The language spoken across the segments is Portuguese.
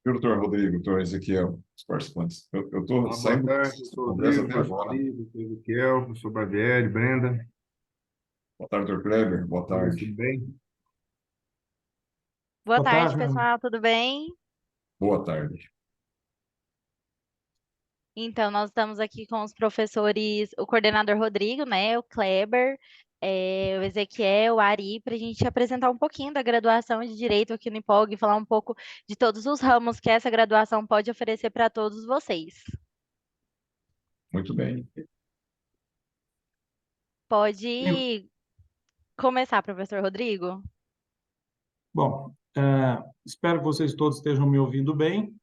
Viu, doutor Rodrigo, doutor Ezequiel, os participantes. Eu estou Boa saindo tarde, dessa professor conversa Rodrigo, até professor agora. Rodrigo, professor Ezequiel, professor Barbieri, Brenda. Boa tarde, doutor Kleber. Boa Todos tudo tarde. bem? Boa Boa tarde, tarde, meu amigo. pessoal, tudo bem? Boa tarde. Então, nós estamos aqui com os professores, o coordenador Rodrigo, né, o Kleber, o Ezequiel, o Ari, para a gente apresentar um pouquinho da graduação de Direito aqui no IPOG, falar um pouco de todos os ramos que essa graduação pode oferecer para todos vocês. Muito bem. E, Pode começar, professor Rodrigo? bom, espero que vocês todos estejam me ouvindo bem.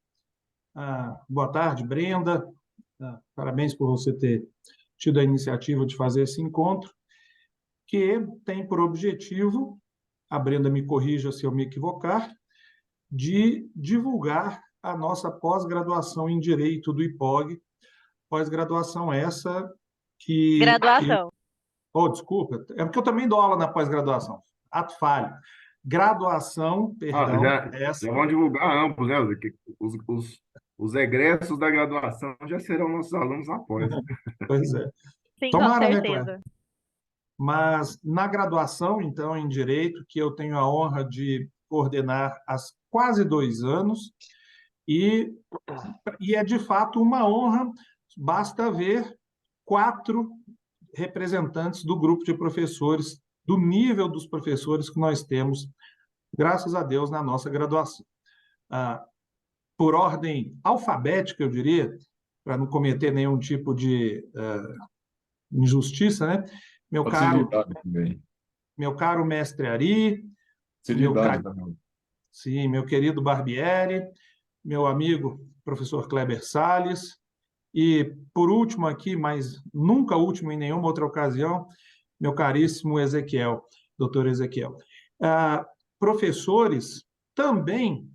Boa tarde, Brenda. Parabéns por você ter tido a iniciativa de fazer esse encontro, que tem por objetivo, a Brenda me corrija se eu me equivocar, de divulgar a nossa pós-graduação em Direito do IPOG, pós-graduação essa que eu... Graduação. Oh, desculpa, é porque eu também dou aula na pós-graduação. Ato falho. Graduação, Ah, perdão, essa. já vão divulgar ambos, né? Os egressos da graduação já serão nossos alunos após. Pois é. Sim, com Tomara, né, Cléber? certeza. Mas na graduação, então, em Direito, que eu tenho a honra de coordenar há quase 2 anos, e, e é de fato uma honra, basta ver 4 representantes do grupo de professores, do nível dos professores que nós temos, graças a Deus, na nossa graduação. Por ordem alfabética, eu diria, para não cometer nenhum tipo de injustiça, né? Meu Pode ser de caro, idade também. meu caro mestre Ari, Ser de meu, idade também. sim, meu querido Barbieri, meu amigo professor Kleber Salles, e por último aqui, mas nunca último em nenhuma outra ocasião, meu caríssimo Ezequiel, doutor Ezequiel. Professores também,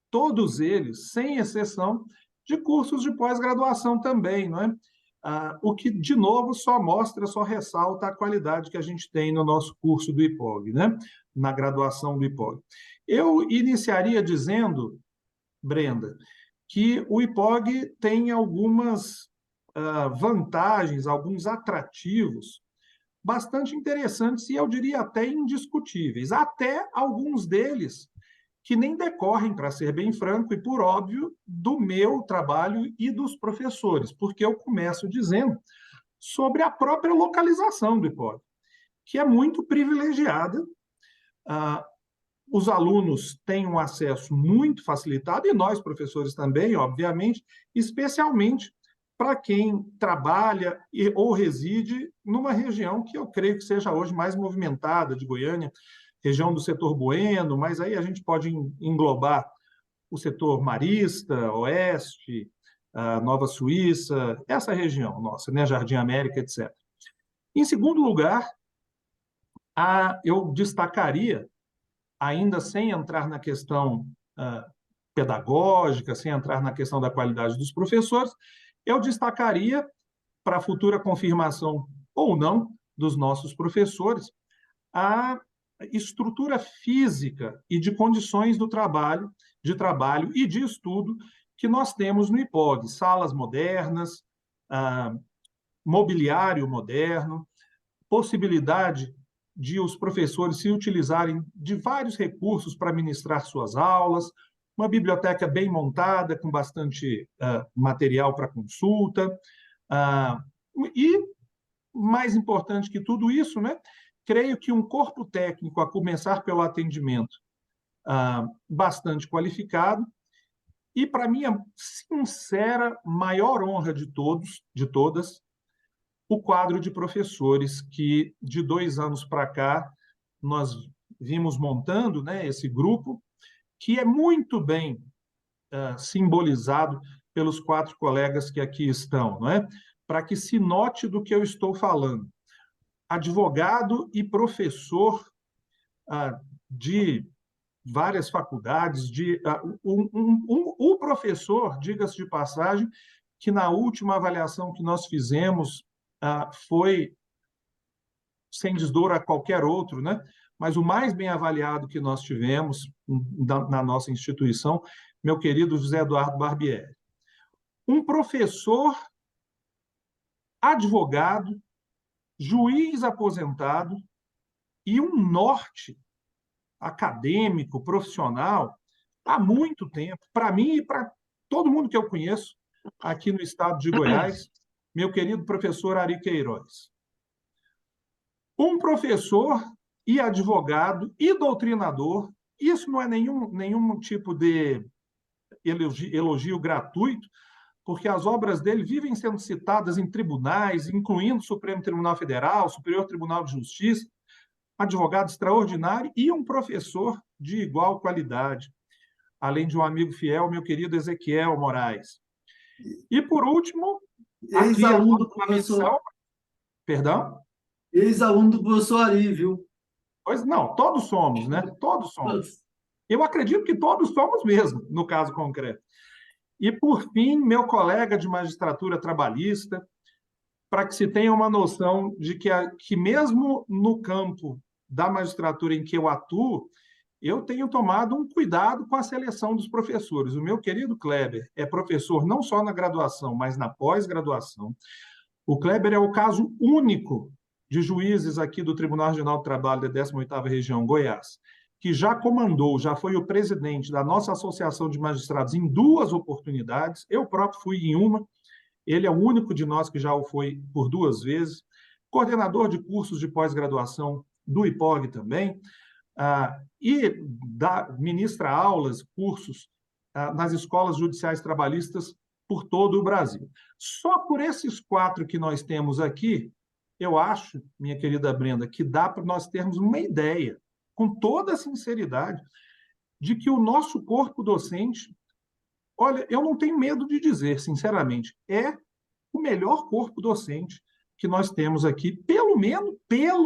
todos eles, sem exceção, de cursos de pós-graduação também, não é? O que, de novo, só mostra, só ressalta a qualidade que a gente tem no nosso curso do IPOG, né? Na graduação do IPOG. Eu iniciaria dizendo, Brenda, que o IPOG tem algumas vantagens, alguns atrativos bastante interessantes e eu diria até indiscutíveis. Até alguns deles que nem decorrem, para ser bem franco, e por óbvio, do meu trabalho e dos professores, porque eu começo dizendo sobre a própria localização do IPOG, que é muito privilegiada. Os alunos têm um acesso muito facilitado, e nós, professores, também, obviamente, especialmente para quem trabalha ou reside numa região que eu creio que seja hoje mais movimentada de Goiânia, região do setor Bueno, mas aí a gente pode englobar o setor Marista, Oeste, Nova Suíça, essa região nossa, né, Jardim América, etc. Em segundo lugar, eu destacaria, ainda sem entrar na questão pedagógica, sem entrar na questão da qualidade dos professores, eu destacaria, para a futura confirmação ou não dos nossos professores, a estrutura física e de condições do trabalho, de trabalho e de estudo que nós temos no IPOG, salas modernas, mobiliário moderno, possibilidade de os professores se utilizarem de vários recursos para ministrar suas aulas, uma biblioteca bem montada, com bastante material para consulta, e, mais importante que tudo isso, né, creio que um corpo técnico, a começar pelo atendimento, bastante qualificado, e, para minha sincera maior honra de todos, de todas, o quadro de professores que, de 2 anos para cá, nós vimos montando, né, esse grupo, que é muito bem simbolizado pelos 4 colegas que aqui estão, não é? Para que se note do que eu estou falando. Advogado e professor de várias faculdades, o professor, diga-se de passagem, que na última avaliação que nós fizemos foi, sem desdoro a qualquer outro, né? Mas o mais bem avaliado que nós tivemos na nossa instituição meu querido José Eduardo Barbieri. Um professor, advogado, juiz aposentado e um norte acadêmico, profissional, há muito tempo, para mim e para todo mundo que eu conheço aqui no estado de Goiás, meu querido professor Ari Queiroz. Um professor e advogado e doutrinador, isso não é nenhum tipo de elogio gratuito, porque as obras dele vivem sendo citadas em tribunais, incluindo o Supremo Tribunal Federal, Superior Tribunal de Justiça, advogado extraordinário e um professor de igual qualidade, além de um amigo fiel, meu querido Ezequiel Moraes. E, por último, aqui a Ex-aluno do nossa missão... professor, Perdão? ex-aluno do professor Ari, viu? Pois não, todos somos, né? Todos somos. Eu acredito que todos somos mesmo, no caso concreto. E, por fim, meu colega de magistratura trabalhista, para que se tenha uma noção de que mesmo no campo da magistratura em que eu atuo, eu tenho tomado um cuidado com a seleção dos professores. O meu querido Kleber é professor não só na graduação, mas na pós-graduação. O Kleber é o caso único de juízes aqui do Tribunal Regional do Trabalho da 18ª Região, Goiás, que já comandou, já foi o presidente da nossa Associação de Magistrados em 2 oportunidades. Eu próprio fui em uma. Ele é o único de nós que já o foi por 2 vezes. Coordenador de cursos de pós-graduação do IPOG também. E ministra aulas, cursos nas escolas judiciais trabalhistas por todo o Brasil. Só por esses 4 que nós temos aqui, eu acho, minha querida Brenda, que dá para nós termos uma ideia, com toda a sinceridade, de que o nosso corpo docente, olha, eu não tenho medo de dizer, sinceramente, é o melhor corpo docente que nós temos aqui, pelo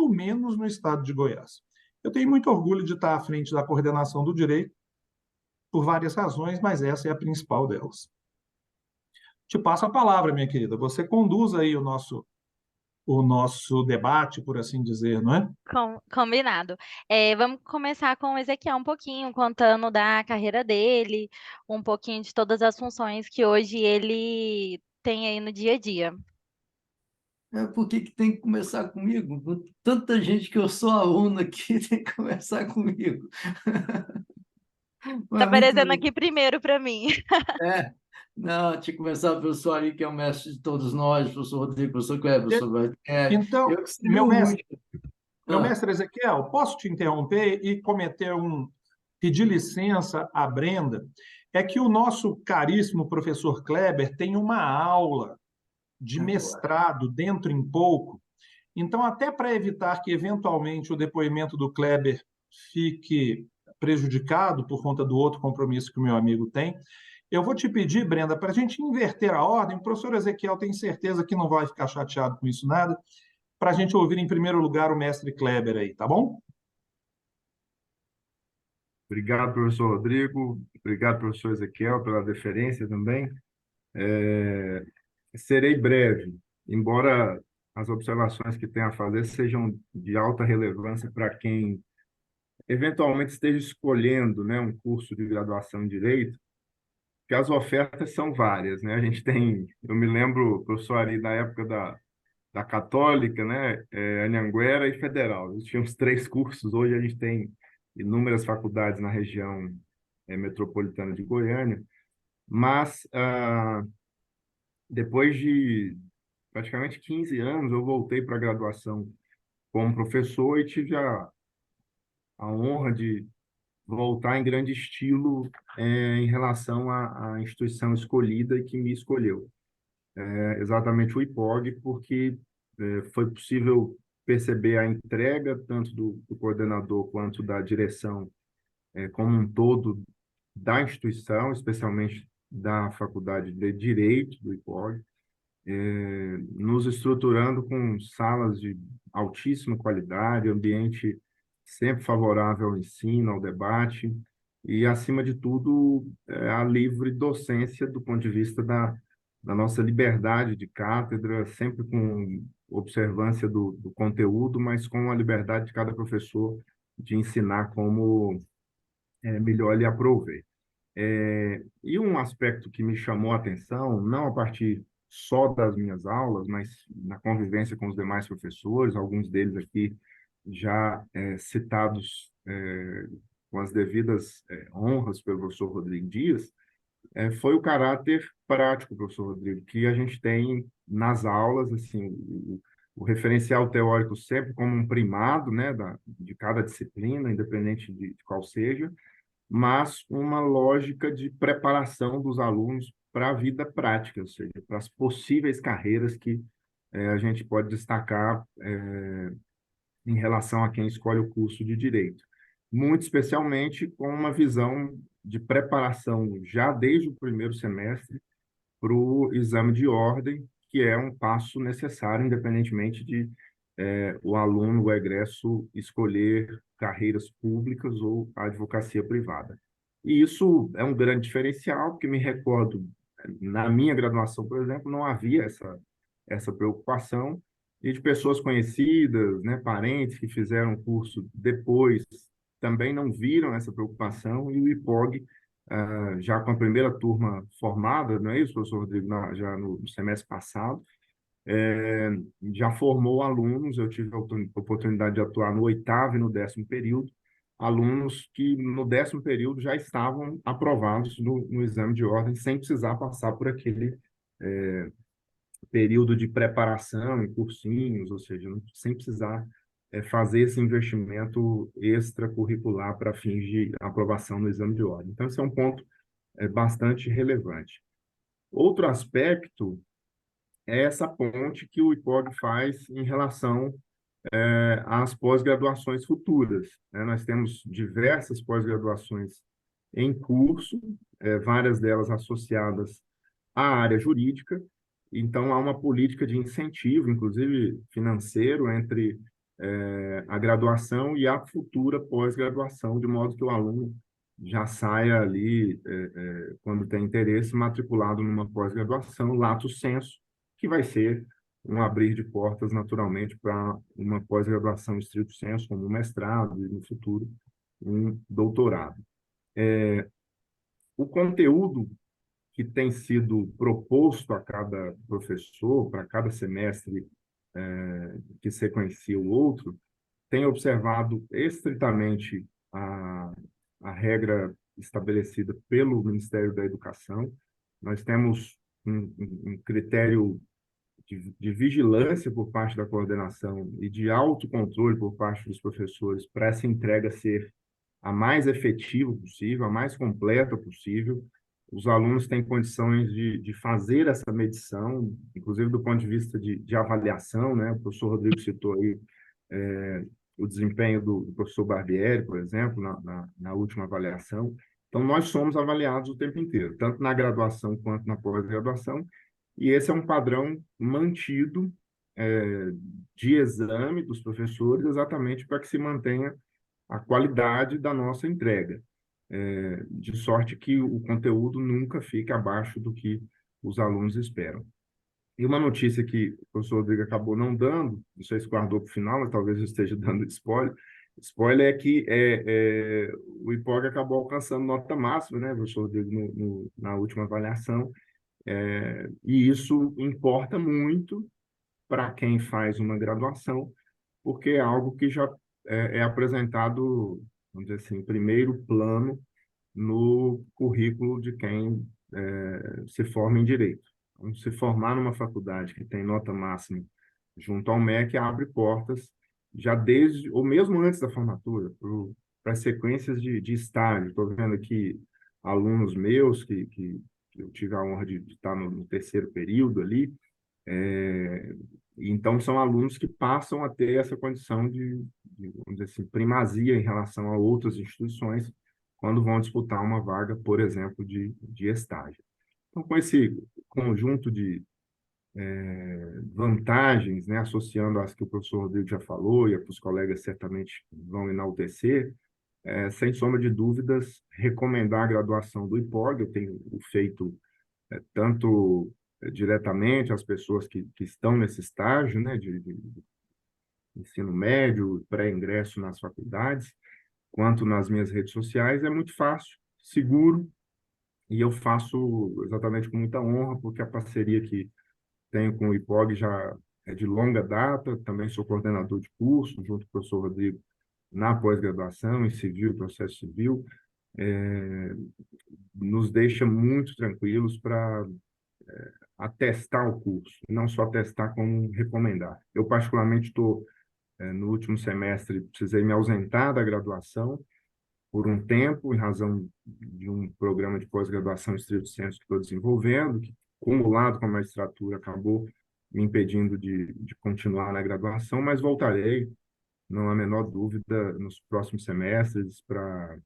menos no estado de Goiás. Eu tenho muito orgulho de estar à frente da coordenação do direito, por várias razões, mas essa é a principal delas. Te passo a palavra, minha querida. Você conduz aí o nosso debate, por assim dizer, não é? Combinado. Vamos começar com o Ezequiel um pouquinho, contando da carreira dele, um pouquinho de todas as funções que hoje ele tem aí no dia a dia. Por que que tem que começar comigo? Com tanta gente que eu sou aluno aqui, tem que começar comigo. Tá Mas muito aparecendo bem. aqui primeiro para mim. Não, tinha que começar pelo professor Ari, que é o mestre de todos nós, professor Rodrigo, professor Kleber, professor Barbieri. Então, Eu que escrevi meu o mestre, último. meu mestre Ezequiel, posso te interromper e pedir licença à Brenda? É que o nosso caríssimo professor Kleber tem uma aula de mestrado dentro em pouco. Então, até para evitar que, eventualmente, o depoimento do Kleber fique prejudicado por conta do outro compromisso que o meu amigo tem, eu vou te pedir, Brenda, para a gente inverter a ordem. O professor Ezequiel tem certeza que não vai ficar chateado com isso nada, para a gente ouvir, em primeiro lugar, o mestre Kleber aí, tá bom? Obrigado, professor Rodrigo. Obrigado, professor Ezequiel, pela deferência também. Serei breve, embora as observações que tenho a fazer sejam de alta relevância para quem eventualmente esteja escolhendo, né, um curso de graduação em Direito, que as ofertas são várias, né? A gente tem, eu me lembro, professor Ari, na época da Católica, né, Anhanguera e Federal. Nós tínhamos 3 cursos, hoje a gente tem inúmeras faculdades na região metropolitana de Goiânia, mas depois de praticamente 15 anos, eu voltei para a graduação como professor e tive a honra de voltar em grande estilo em relação à instituição escolhida e que me escolheu. Exatamente o IPOG, porque foi possível perceber a entrega tanto do coordenador quanto da direção como um todo da instituição, especialmente da Faculdade de Direito do IPOG, nos estruturando com salas de altíssima qualidade, ambiente sempre favorável ao ensino, ao debate e, acima de tudo, a livre docência do ponto de vista da nossa liberdade de cátedra, sempre com observância do conteúdo, mas com a liberdade de cada professor de ensinar como melhor lhe aprouver. E um aspecto que me chamou a atenção, não a partir só das minhas aulas, mas na convivência com os demais professores, alguns deles aqui já citados com as devidas honras pelo professor Rodrigo Dias, foi o caráter prático, professor Rodrigo, que a gente tem nas aulas, assim, o referencial teórico sempre como um primado, né, de cada disciplina, independente de qual seja, mas uma lógica de preparação dos alunos para a vida prática, ou seja, para as possíveis carreiras que a gente pode destacar em relação a quem escolhe o curso de direito. Muito especialmente com uma visão de preparação já desde o primeiro semestre para o exame de ordem, que é um passo necessário, independentemente de o aluno, o egresso, escolher carreiras públicas ou a advocacia privada. E isso é um grande diferencial, porque me recordo, na minha graduação, por exemplo, não havia essa preocupação, e de pessoas conhecidas, né, parentes que fizeram o curso depois, também não viram essa preocupação, e o IPOG, já com a primeira turma formada, não é isso, professor Rodrigo, já no semestre passado, já formou alunos, eu tive a oportunidade de atuar no 8º e no 10º período, alunos que no 10º período já estavam aprovados no exame de ordem, sem precisar passar por aquele período de preparação em cursinhos, ou seja, sem precisar fazer esse investimento extracurricular para fins de aprovação no exame de ordem. Então, esse é um ponto bastante relevante. Outro aspecto é essa ponte que o IPOG faz em relação às pós-graduações futuras, né? Nós temos diversas pós-graduações em curso, várias delas associadas à área jurídica, então há uma política de incentivo, inclusive financeiro, entre a graduação e a futura pós-graduação, de modo que o aluno já saia ali, quando tem interesse, matriculado numa pós-graduação, lato sensu, que vai ser um abrir de portas, naturalmente, para uma pós-graduação estrito sensu, como um mestrado e, no futuro, um doutorado. O conteúdo que tem sido proposto a cada professor, para cada semestre que sequencia o outro, tem observado estritamente a regra estabelecida pelo Ministério da Educação. Nós temos um critério de vigilância por parte da coordenação e de autocontrole por parte dos professores para essa entrega ser a mais efetiva possível, a mais completa possível. Os alunos têm condições de fazer essa medição, inclusive do ponto de vista de avaliação, né? O professor Rodrigo citou aí o desempenho do professor Barbieri, por exemplo, na última avaliação. Então, nós somos avaliados o tempo inteiro, tanto na graduação quanto na pós-graduação, e esse é um padrão mantido de exame dos professores, exatamente para que se mantenha a qualidade da nossa entrega, de sorte que o conteúdo nunca fique abaixo do que os alunos esperam. E uma notícia que o professor Rodrigo acabou não dando, não sei se guardou para o final, mas talvez eu esteja dando spoiler. Spoiler é que o IPOG acabou alcançando nota máxima, né, professor Rodrigo, na última avaliação, e isso importa muito para quem faz uma graduação, porque é algo que já é apresentado, vamos dizer assim, em primeiro plano no currículo de quem se forma em direito. Então, se formar numa faculdade que tem nota máxima junto ao MEC, abre portas já desde, ou mesmo antes da formatura, para sequências de estágio. Estou vendo aqui alunos meus que eu tive a honra de estar no terceiro período ali, então são alunos que passam a ter essa condição vamos dizer assim, primazia em relação a outras instituições quando vão disputar uma vaga, por exemplo, de estágio. Então, com esse conjunto de vantagens, né, associando às que o professor Rodrigo já falou e a que os colegas certamente vão enaltecer, sem sombra de dúvidas, recomendar a graduação do IPOG. Eu tenho feito tanto diretamente às pessoas que estão nesse estágio, né, de ensino médio, pré-ingresso nas faculdades, quanto nas minhas redes sociais. É muito fácil, seguro, e eu faço exatamente com muita honra, porque a parceria que tenho com o IPOG já é de longa data, também sou coordenador de curso, junto com o professor Rodrigo, na pós-graduação, em civil, processo civil, é, nos deixa muito tranquilos para atestar o curso, não só atestar como recomendar. Eu, particularmente, estou, no último semestre, precisei me ausentar da graduação por um tempo, em razão de um programa de pós-graduação estrito sensu que estou desenvolvendo, que, acumulado com a magistratura, acabou me impedindo de continuar na graduação, mas voltarei, não há a menor dúvida, nos próximos semestres, para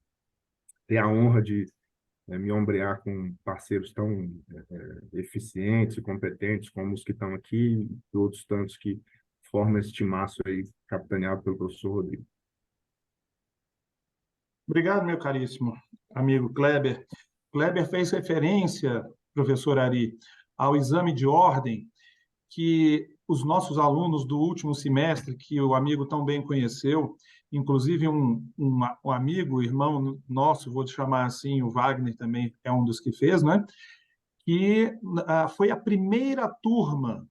ter a honra de me ombrear com parceiros tão eficientes e competentes como os que estão aqui e outros tantos que formam esse timaço aí, capitaneado pelo professor Rodrigo. Obrigado, meu caríssimo amigo Kleber. Kleber fez referência, professor Ari, ao exame de ordem que os nossos alunos do último semestre, que o amigo tão bem conheceu, inclusive um amigo, irmão nosso, vou te chamar assim, o Wagner também é um dos que fez, né? Que foi a primeira turma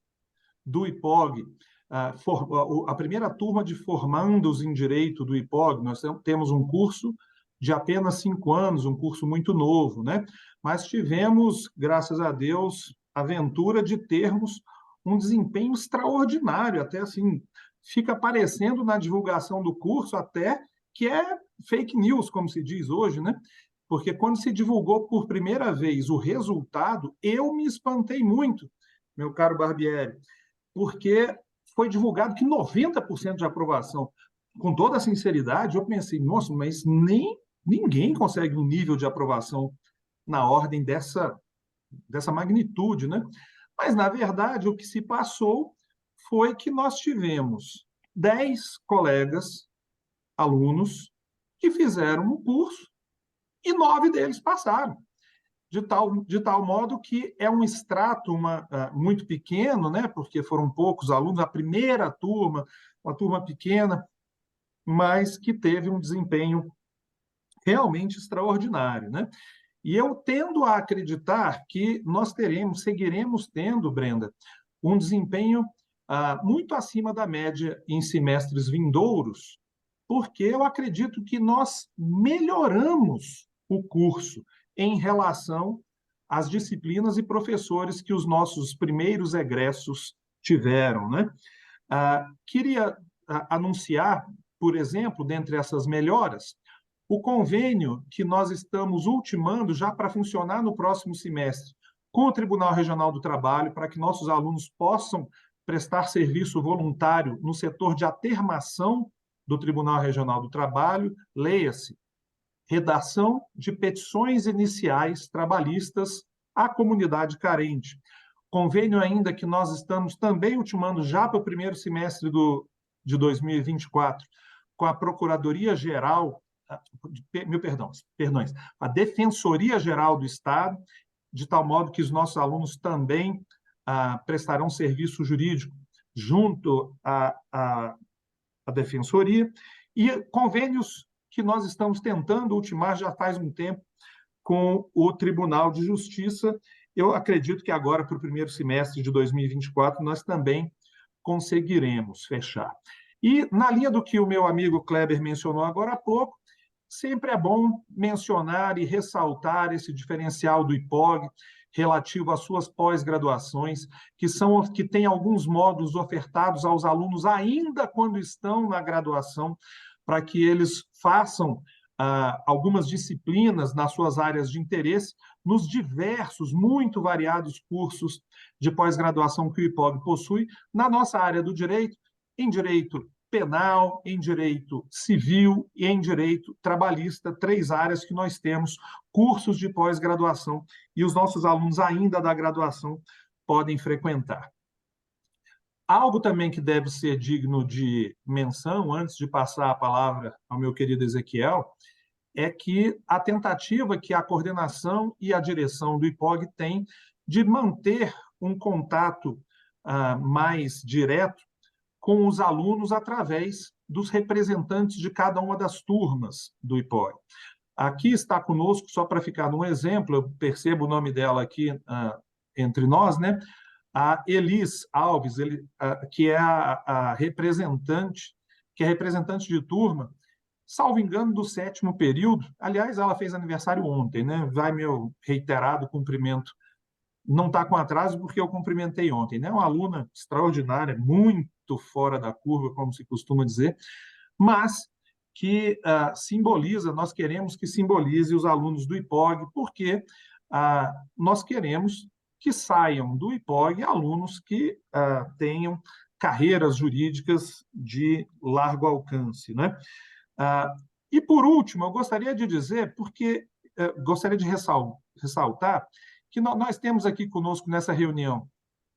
do IPOG, a primeira turma de formandos em Direito do IPOG. Nós temos um curso de apenas 5 anos, um curso muito novo, né? Mas tivemos, graças a Deus, a aventura de termos um desempenho extraordinário, até assim, fica aparecendo na divulgação do curso até que é fake news, como se diz hoje, né? Porque quando se divulgou por primeira vez o resultado, eu me espantei muito, meu caro Barbieri, porque foi divulgado que 90% de aprovação. Com toda a sinceridade, eu pensei, nossa, mas nem ninguém consegue um nível de aprovação na ordem dessa magnitude, né? Mas, na verdade, o que se passou foi que nós tivemos 10 colegas, alunos, que fizeram o curso e 9 deles passaram. De tal modo que é um extrato muito pequeno, né? Porque foram poucos alunos, a primeira turma, uma turma pequena, mas que teve um desempenho realmente extraordinário, né? E eu tendo a acreditar que nós seguiremos tendo, Brenda, um desempenho muito acima da média em semestres vindouros, porque eu acredito que nós melhoramos o curso em relação às disciplinas e professores que os nossos primeiros egressos tiveram, né? Queria anunciar, por exemplo, dentre essas melhoras, o convênio que nós estamos ultimando já para funcionar no próximo semestre com o Tribunal Regional do Trabalho, para que nossos alunos possam prestar serviço voluntário no setor de atermação do Tribunal Regional do Trabalho, leia-se, redação de petições iniciais trabalhistas à comunidade carente. Convênio ainda que nós estamos também ultimando já para o primeiro semestre de 2024, com a Procuradoria-Geral, perdões, a Defensoria-Geral do Estado, de tal modo que os nossos alunos também prestarão serviço jurídico junto à Defensoria, e convênios que nós estamos tentando ultimar já faz um tempo com o Tribunal de Justiça. Eu acredito que agora, para o primeiro semestre de 2024, nós também conseguiremos fechar. E, na linha do que o meu amigo Kleber mencionou agora há pouco, sempre é bom mencionar e ressaltar esse diferencial do IPOG relativo às suas pós-graduações, que têm alguns módulos ofertados aos alunos ainda quando estão na graduação, para que eles façam algumas disciplinas nas suas áreas de interesse, nos diversos, muito variados cursos de pós-graduação que o IPOG possui, na nossa área do direito, em direito penal, em direito civil e em direito trabalhista, 3 áreas que nós temos cursos de pós-graduação e os nossos alunos ainda da graduação podem frequentar. Algo também que deve ser digno de menção, antes de passar a palavra ao meu querido Ezequiel, é que a tentativa que a coordenação e a direção do IPOG têm de manter um contato mais direto com os alunos através dos representantes de cada uma das turmas do IPOG. Aqui está conosco, só para ficar num exemplo, eu percebo o nome dela aqui entre nós, né? A Elis Alves, que é a representante, de turma, salvo engano, do 7º período. Aliás, ela fez aniversário ontem, né? Vai meu reiterado cumprimento. Não está com atraso porque eu cumprimentei ontem, né? Uma aluna extraordinária, muito fora da curva, como se costuma dizer, mas que simboliza, nós queremos que simbolize os alunos do IPOG, porque nós queremos que saiam do IPOG alunos que tenham carreiras jurídicas de largo alcance, né? E, por último, eu gostaria de dizer, porque gostaria de ressaltar que nós temos aqui conosco nessa reunião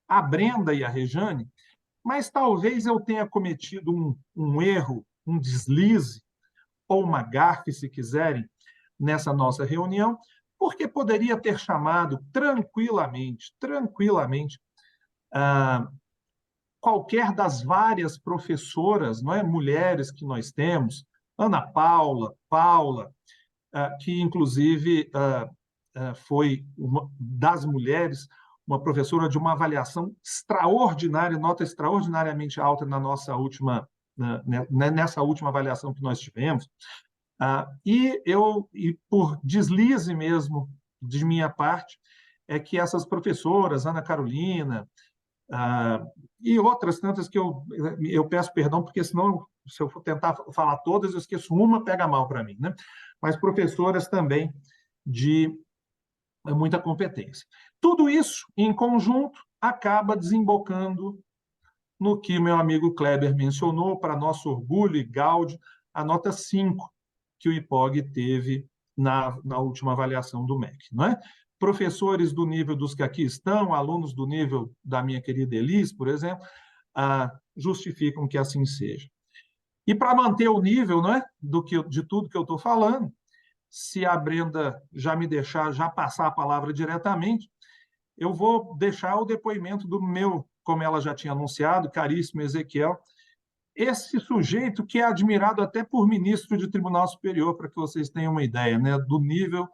a Brenda e a Rejane, mas talvez eu tenha cometido um erro, um deslize, ou uma gafe, se quiserem, nessa nossa reunião, porque poderia ter chamado tranquilamente, qualquer das várias professoras, não é, mulheres que nós temos, Ana Paula, que inclusive foi uma das mulheres, uma professora de uma avaliação extraordinária, nota extraordinariamente alta na nossa nessa última avaliação que nós tivemos. E por deslize mesmo de minha parte, é que essas professoras, Ana Carolina, e outras tantas que eu peço perdão, porque senão, se eu for tentar falar todas, eu esqueço uma, pega mal para mim, né? Mas professoras também de muita competência. Tudo isso, em conjunto, acaba desembocando no que meu amigo Kleber mencionou, para nosso orgulho e gáudio, a nota 5 que o IPOG teve na última avaliação do MEC, não é? Professores do nível dos que aqui estão, alunos do nível da minha querida Elis, por exemplo, justificam que assim seja. E para manter o nível, não é, de tudo que eu estou falando, se a Brenda já me deixar já passar a palavra diretamente, eu vou deixar o depoimento do meu, como ela já tinha anunciado, caríssimo Ezequiel, esse sujeito que é admirado até por ministro de Tribunal Superior, para que vocês tenham uma ideia, né, do nível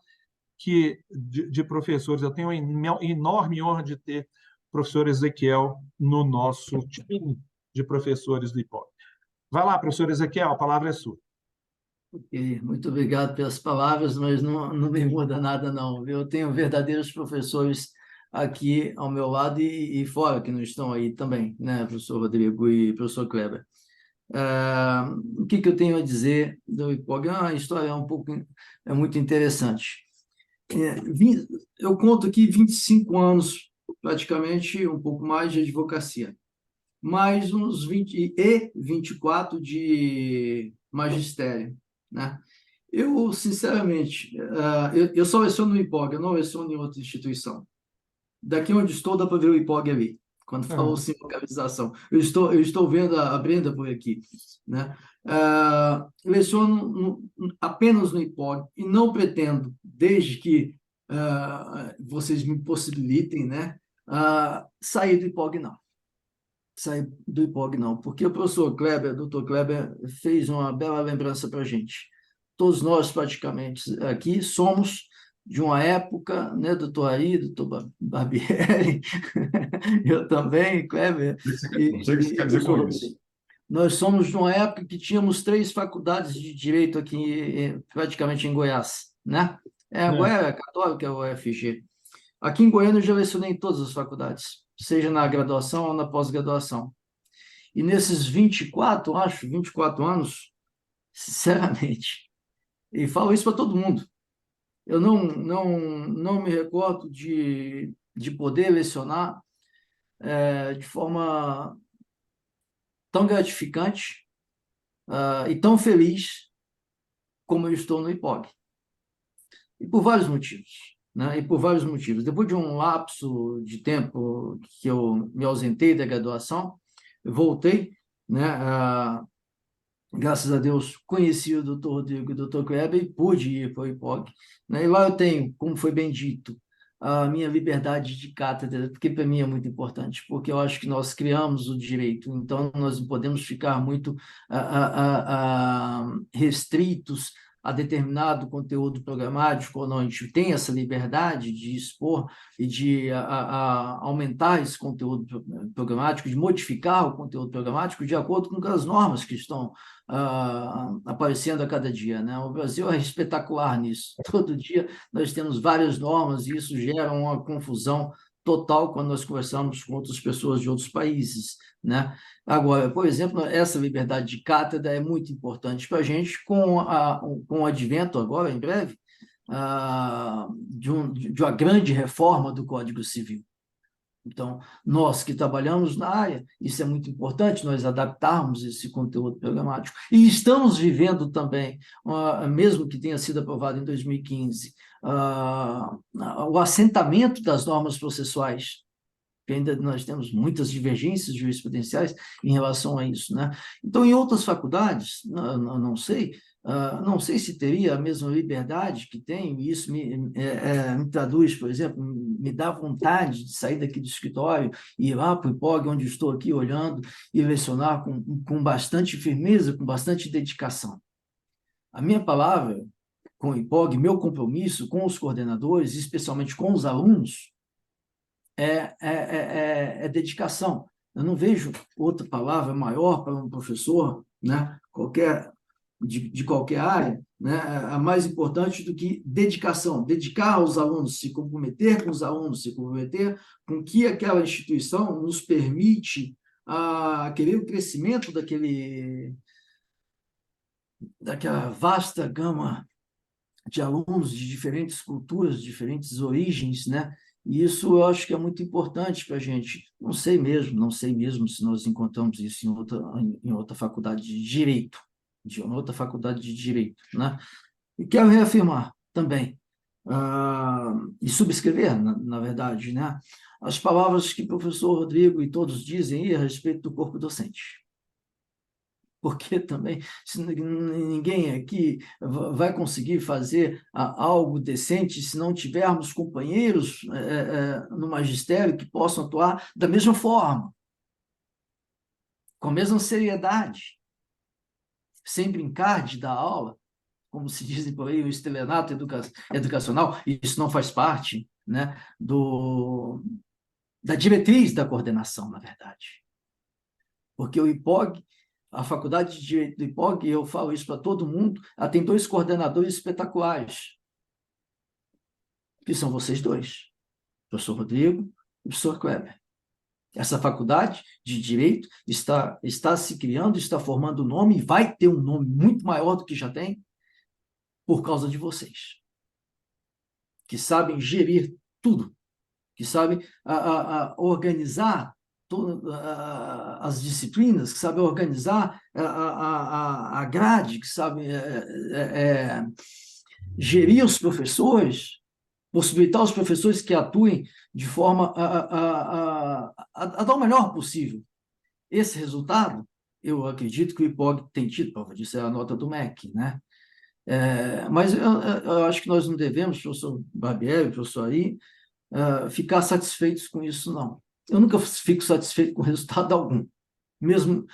de professores. Eu tenho a enorme honra de ter o professor Ezequiel no nosso time de professores do IPOG. Vai lá, professor Ezequiel, a palavra é sua. Ok, muito obrigado pelas palavras, mas não me muda nada, não. Eu tenho verdadeiros professores aqui ao meu lado e fora, que não estão aí também, né, professor Rodrigo e professor Kleber. O que eu tenho a dizer do IPOG? A história é muito interessante. Eu conto aqui 25 anos, praticamente, um pouco mais de advocacia, mais uns 24 de magistério, né? Eu, sinceramente, eu só leciono no IPOG, eu não leciono em outra instituição. Daqui onde estou, dá para ver o IPOG ali, quando falou sim localização. Eu estou vendo a Brenda por aqui, né? Leciono apenas no IPOG e não pretendo, desde que vocês me possibilitem, né, sair do IPOG, não. Sair do IPOG, não, porque o professor Kleber, doutor Kleber, fez uma bela lembrança para a gente. Todos nós, praticamente, aqui somos de uma época, né, doutor Ari, doutor Barbieri, eu também, Kleber. Não sei o que você quer dizer com isso. Nós somos de uma época que tínhamos 3 faculdades de direito aqui, praticamente em Goiás, né? Agora é católica, é o UFG. Aqui em Goiânia eu já lecionei em todas as faculdades, seja na graduação ou na pós-graduação. E nesses 24 anos, sinceramente, e falo isso para todo mundo, eu não me recordo de poder lecionar de forma tão gratificante e tão feliz como eu estou no IPOG. E por vários motivos, né? Depois de um lapso de tempo que eu me ausentei da graduação, eu voltei, né? Graças a Deus, conheci o Dr. Rodrigo e o Dr. Kleber e pude ir para o IPOG, né? E lá eu tenho, como foi bem dito, a minha liberdade de cátedra, porque para mim é muito importante, porque eu acho que nós criamos o direito, então nós não podemos ficar muito restritos a determinado conteúdo programático ou não. A gente tem essa liberdade de expor e de aumentar esse conteúdo programático, de modificar o conteúdo programático de acordo com as normas que estão aparecendo a cada dia, né? O Brasil é espetacular nisso. Todo dia nós temos várias normas e isso gera uma confusão total quando nós conversamos com outras pessoas de outros países, né? Agora, por exemplo, essa liberdade de cátedra é muito importante para a gente com o advento agora, em breve, de uma grande reforma do Código Civil. Então, nós que trabalhamos na área, isso é muito importante, nós adaptarmos esse conteúdo programático. E estamos vivendo também, mesmo que tenha sido aprovado em 2015, o assentamento das normas processuais, que ainda nós temos muitas divergências jurisprudenciais em relação a isso, né? Então, em outras faculdades, não sei, não sei se teria a mesma liberdade que tem, e isso me traduz, por exemplo, me dá vontade de sair daqui do escritório e ir lá para o IPOG, onde estou aqui olhando, e lecionar com bastante firmeza, com bastante dedicação. A minha palavra com o IPOG, meu compromisso com os coordenadores, especialmente com os alunos, é dedicação. Eu não vejo outra palavra maior para um professor, né, de qualquer área, né, a mais importante do que dedicação. Dedicar aos alunos, se comprometer com os alunos, se comprometer com que aquela instituição nos permite querer o crescimento daquela vasta gama de alunos de diferentes culturas, diferentes origens, né? E isso eu acho que é muito importante para a gente. Não sei mesmo se nós encontramos isso em outra faculdade de direito, né? E quero reafirmar também, e subscrever, na verdade, né, as palavras que o professor Rodrigo e todos dizem aí a respeito do corpo docente. Porque também ninguém aqui vai conseguir fazer algo decente se não tivermos companheiros no magistério que possam atuar da mesma forma, com a mesma seriedade, sem brincar de dar aula, como se dizem por aí, o estelionato educacional. Isso não faz parte, né, da diretriz da coordenação, na verdade. Porque o IPOG, a Faculdade de Direito do IPOG, eu falo isso para todo mundo, ela tem 2 coordenadores espetaculares, que são vocês dois, o professor Rodrigo e o professor Kleber. Essa faculdade de Direito está se criando, está formando nome, e vai ter um nome muito maior do que já tem, por causa de vocês, que sabem gerir tudo, que sabem organizar as disciplinas, que sabem organizar a grade, que sabem gerir os professores, possibilitar aos professores que atuem de forma a dar o melhor possível. Esse resultado, eu acredito que o IPOG tem tido, prova disso é a nota do MEC, né? Mas eu acho que nós não devemos, professor Barbieri, professor Ari, ficar satisfeitos com isso, não. Eu nunca fico satisfeito com resultado algum. Mesmo,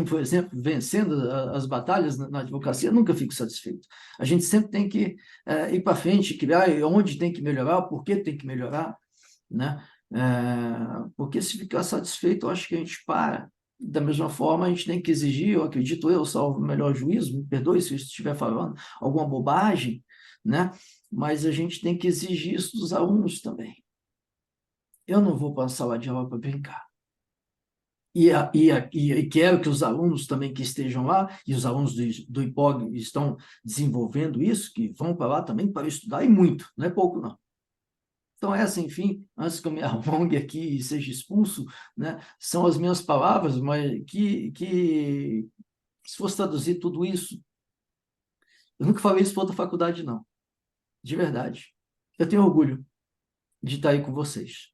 por exemplo, vencendo as batalhas na advocacia, eu nunca fico satisfeito. A gente sempre tem que ir para frente, criar onde tem que melhorar, por que tem que melhorar, né? Porque se ficar satisfeito, eu acho que a gente para. Da mesma forma, a gente tem que exigir, eu acredito salvo o melhor juízo, me perdoe se eu estiver falando alguma bobagem, né? Mas a gente tem que exigir isso dos alunos também. Eu não vou para a sala de aula para brincar. E quero que os alunos também que estejam lá, e os alunos do IPOG estão desenvolvendo isso, que vão para lá também para estudar, e muito, não é pouco, não. Então, enfim, antes que eu me alongue aqui e seja expulso, né, são as minhas palavras, mas que se fosse traduzir tudo isso, eu nunca falei isso para outra faculdade, não. De verdade. Eu tenho orgulho de estar aí com vocês.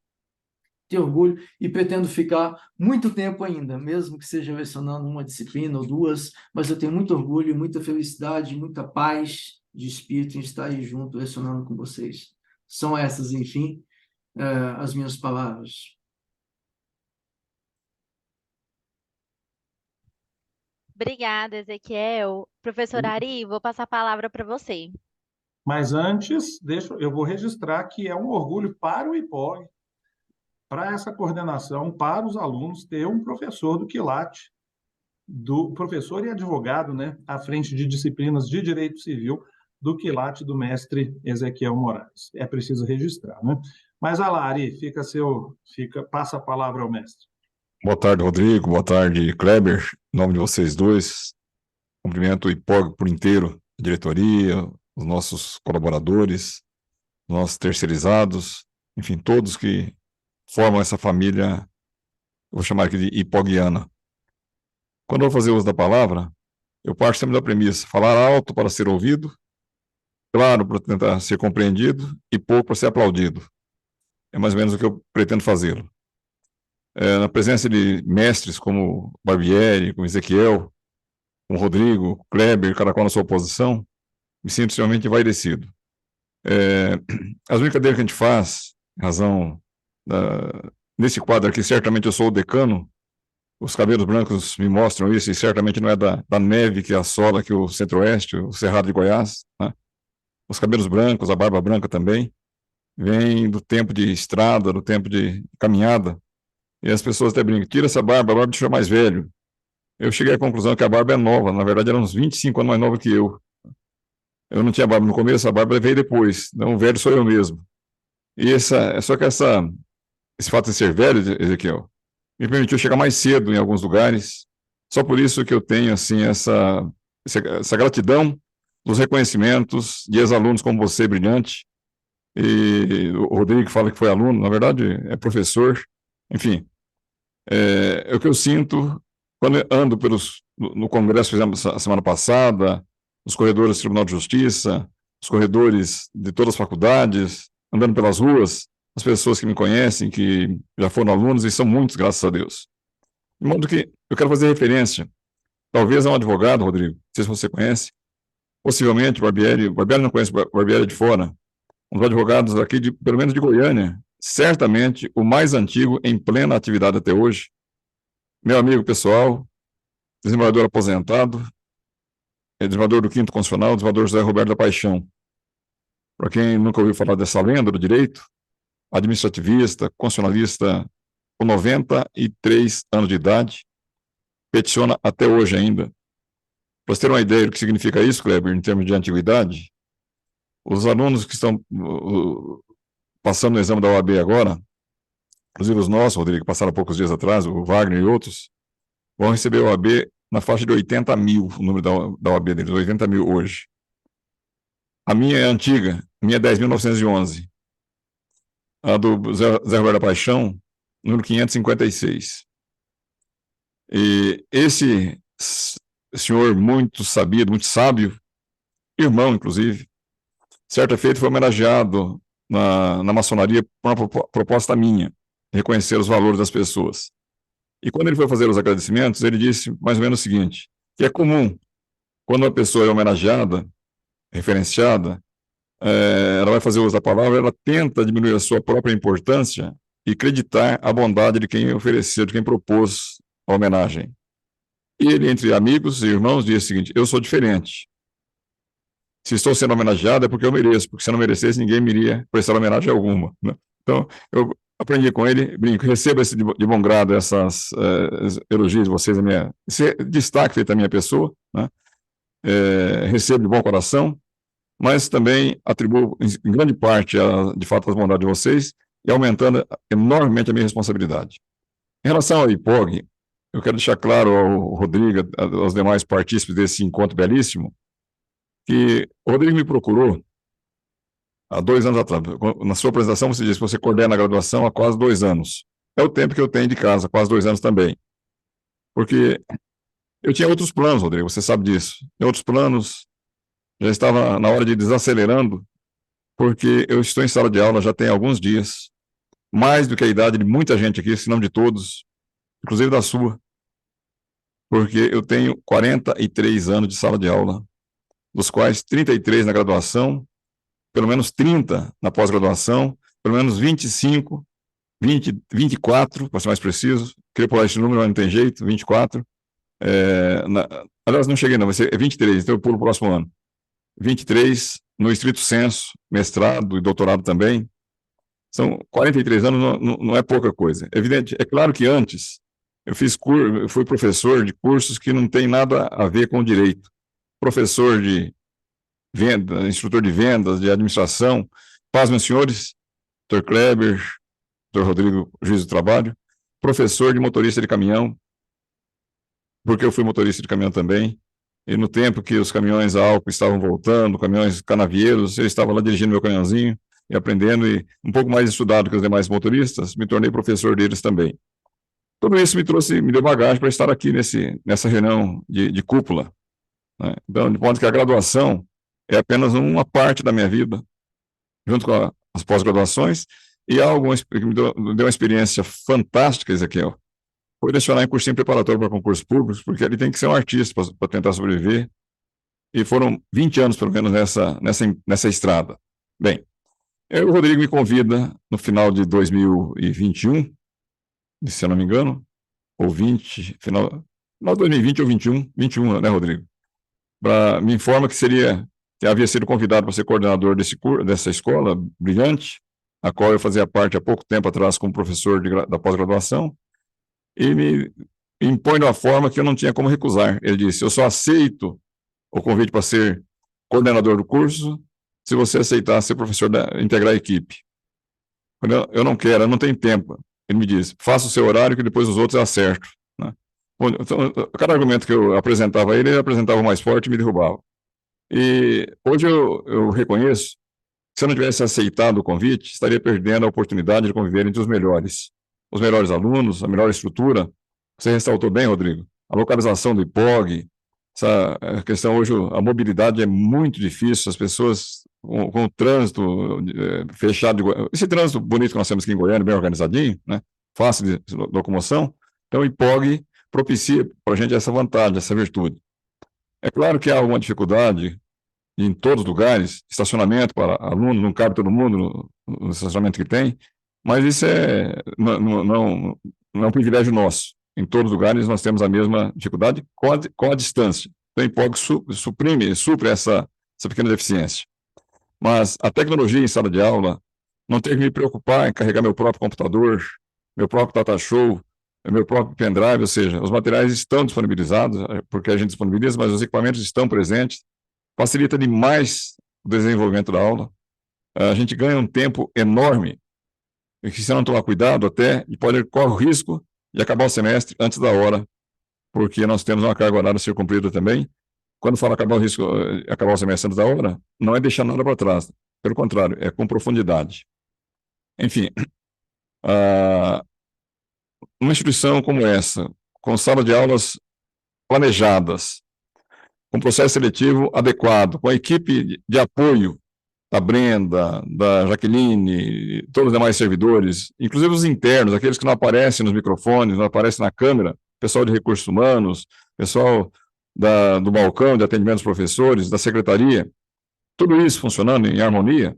Tenho orgulho e pretendo ficar muito tempo ainda, mesmo que seja lecionando uma disciplina ou 2, mas eu tenho muito orgulho, muita felicidade, muita paz de espírito em estar aí junto, lecionando com vocês. São essas, enfim, as minhas palavras. Obrigada, Ezequiel. Professor Ari, vou passar a palavra para você. Mas antes, eu vou registrar que é um orgulho para o IPOG, para essa coordenação, para os alunos, ter um professor do quilate, do professor e advogado, né, à frente de disciplinas de direito civil, do quilate do mestre Ezequiel Moraes. É preciso registrar, né? Mas, Ari, passa a palavra ao mestre. Boa tarde, Rodrigo. Boa tarde, Kleber. Em nome de vocês dois, cumprimento o IPOG por inteiro, a diretoria, os nossos colaboradores, nossos terceirizados, enfim, todos que formam essa família, eu vou chamar aqui de ipoguiana. Quando eu vou fazer uso da palavra, eu parto sempre da premissa: falar alto para ser ouvido, claro para tentar ser compreendido e pouco para ser aplaudido. É mais ou menos o que eu pretendo fazê-lo. Na presença de mestres como Barbieri, como Ezequiel, como Rodrigo, Kleber, cada qual na sua posição, me sinto extremamente envaidecido. As brincadeiras que a gente faz, em razão nesse quadro aqui, certamente eu sou o decano, os cabelos brancos me mostram isso, e certamente não é da neve que assola aqui o Centro-Oeste, o Cerrado de Goiás, né? Os cabelos brancos, a barba branca também, vem do tempo de estrada, do tempo de caminhada, e as pessoas até brincam: tira essa barba, a barba deixa mais velho. Eu cheguei à conclusão que a barba é nova, na verdade era uns 25 anos mais nova que eu. Eu não tinha barba no começo, a barba veio depois, então o velho sou eu mesmo. E só que esse fato de ser velho, Ezequiel, me permitiu chegar mais cedo em alguns lugares. Só por isso que eu tenho assim essa gratidão dos reconhecimentos de ex-alunos como você, brilhante, e o Rodrigo que fala que foi aluno, na verdade é professor. Enfim, é o que eu sinto quando eu ando no congresso que fizemos a semana passada, nos corredores do Tribunal de Justiça, os corredores de todas as faculdades, andando pelas ruas, as pessoas que me conhecem, que já foram alunos, e são muitos, graças a Deus. De modo que eu quero fazer referência, talvez a um advogado, Rodrigo, não sei se você conhece, possivelmente Barbieri não conhece, Barbieri é de fora, um dos advogados aqui, pelo menos de Goiânia, certamente o mais antigo em plena atividade até hoje, meu amigo pessoal, desembargador aposentado, desembargador do 5º Constitucional, desembargador José Roberto da Paixão. Para quem nunca ouviu falar dessa lenda do direito, administrativista, constitucionalista, com 93 anos de idade, peticiona até hoje ainda. Para você ter uma ideia do que significa isso, Kleber, em termos de antiguidade, os alunos que estão passando no exame da OAB agora, inclusive os nossos, Rodrigo, que passaram há poucos dias atrás, o Wagner e outros, vão receber a OAB na faixa de 80 mil, o número da OAB deles, 80 mil hoje. A minha é antiga, a minha é 10.911. A do Zé Roberto da Paixão, número 556. E esse senhor muito sabido, muito sábio, irmão, inclusive, certa feita foi homenageado na maçonaria por uma proposta minha, reconhecer os valores das pessoas. E quando ele foi fazer os agradecimentos, ele disse mais ou menos o seguinte, que é comum, quando uma pessoa é homenageada, referenciada, ela vai fazer uso da palavra, ela tenta diminuir a sua própria importância e acreditar a bondade de quem ofereceu, de quem propôs a homenagem. E ele, entre amigos e irmãos, disse o seguinte: eu sou diferente. Se estou sendo homenageado é porque eu mereço, porque se eu não merecesse, ninguém me iria prestar homenagem alguma, né? Então, eu aprendi com ele, brinco, receba de bom grado essas elogios de vocês, esse destaque feito à minha pessoa, né? Recebo de bom coração, mas também atribuo em grande parte, de fato, as bondades de vocês e aumentando enormemente a minha responsabilidade. Em relação ao IPOG, eu quero deixar claro ao Rodrigo, aos demais partícipes desse encontro belíssimo, que o Rodrigo me procurou há 2 anos atrás. Na sua apresentação, você disse que você coordena a graduação há quase 2 anos. É o tempo que eu tenho de casa, quase 2 anos também. Porque eu tinha outros planos, Rodrigo, você sabe disso. Tinha outros planos, já estava na hora de ir desacelerando, porque eu estou em sala de aula já tem alguns dias, mais do que a idade de muita gente aqui, se não de todos, inclusive da sua, porque eu tenho 43 anos de sala de aula, dos quais 33 na graduação, pelo menos 30 na pós-graduação, pelo menos 25, 20, 24, para ser mais preciso, queria pular esse número, mas não tem jeito, 24, Aliás, não cheguei não, vai ser 23, então eu pulo o próximo ano. 23, no estrito senso, mestrado e doutorado também. São 43 anos, não é pouca coisa. Evidente, é claro que antes eu fui professor de cursos que não tem nada a ver com direito. Professor de venda, instrutor de vendas, de administração. Paz, meus senhores, Dr. Kleber, Dr. Rodrigo, juiz do trabalho, professor de motorista de caminhão, porque eu fui motorista de caminhão também, e no tempo que os caminhões a álcool estavam voltando, caminhões canavieiros, eu estava lá dirigindo meu caminhãozinho e aprendendo, e um pouco mais estudado que os demais motoristas, me tornei professor deles também. Tudo isso me deu bagagem para estar aqui nessa reunião de cúpula, né? Então, de modo que a graduação é apenas uma parte da minha vida, junto com as pós-graduações, e algo que me deu uma experiência fantástica, Ezequiel, foi lecionar em cursinho preparatório para concursos públicos, porque ele tem que ser um artista para tentar sobreviver, e foram 20 anos, pelo menos, nessa estrada. Bem, o Rodrigo me convida no final de 2021, se eu não me engano, ou 20, final de 2020 ou 21, né, Rodrigo? Me informa que havia sido convidado para ser coordenador dessa escola brilhante, a qual eu fazia parte há pouco tempo atrás como professor da pós-graduação, e me impõe de uma forma que eu não tinha como recusar. Ele disse: eu só aceito o convite para ser coordenador do curso se você aceitar ser professor, integrar a equipe. Eu não quero, eu não tenho tempo. Ele me disse: faça o seu horário que depois os outros eu acerto, né? Então, cada argumento que eu apresentava a ele apresentava mais forte e me derrubava. E hoje eu reconheço que se eu não tivesse aceitado o convite, estaria perdendo a oportunidade de conviver entre os melhores alunos, a melhor estrutura. Você ressaltou bem, Rodrigo, a localização do IPOG, essa questão hoje, a mobilidade é muito difícil, as pessoas com o trânsito fechado, esse trânsito bonito que nós temos aqui em Goiânia, bem organizadinho, né, fácil de locomoção, então o IPOG propicia para a gente essa vantagem, essa virtude. É claro que há alguma dificuldade em todos os lugares, estacionamento para alunos, não cabe todo mundo no estacionamento que tem, mas isso não é um privilégio nosso. Em todos os lugares nós temos a mesma dificuldade com a distância. Então, o IPOG supre essa pequena deficiência. Mas a tecnologia em sala de aula, não ter que me preocupar em carregar meu próprio computador, meu próprio data show, meu próprio pendrive, ou seja, os materiais estão disponibilizados, porque a gente disponibiliza, mas os equipamentos estão presentes, facilita demais o desenvolvimento da aula. A gente ganha um tempo enorme, e que se não tomar cuidado até, corre o risco de acabar o semestre antes da hora, porque nós temos uma carga horária a ser cumprida também. Quando fala acabar o semestre antes da hora, não é deixar nada para trás, pelo contrário, é com profundidade. Enfim, uma instituição como essa, com sala de aulas planejadas, com processo seletivo adequado, com a equipe de apoio da Brenda, da Jaqueline, todos os demais servidores, inclusive os internos, aqueles que não aparecem nos microfones, não aparecem na câmera, pessoal de recursos humanos, pessoal do balcão de atendimento dos professores, da secretaria, tudo isso funcionando em harmonia,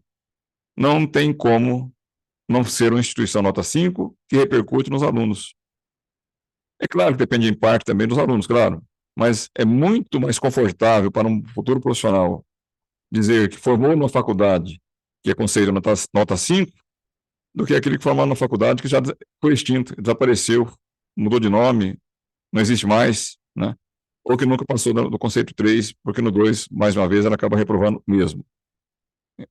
não tem como não ser uma instituição nota 5 que repercute nos alunos. É claro que depende em parte também dos alunos, claro, mas é muito mais confortável para um futuro profissional dizer que formou numa faculdade que é considerada nota 5 do que aquele que formou numa faculdade que já foi extinto, desapareceu, mudou de nome, não existe mais, né? Ou que nunca passou do conceito 3, porque no 2, mais uma vez, ela acaba reprovando mesmo.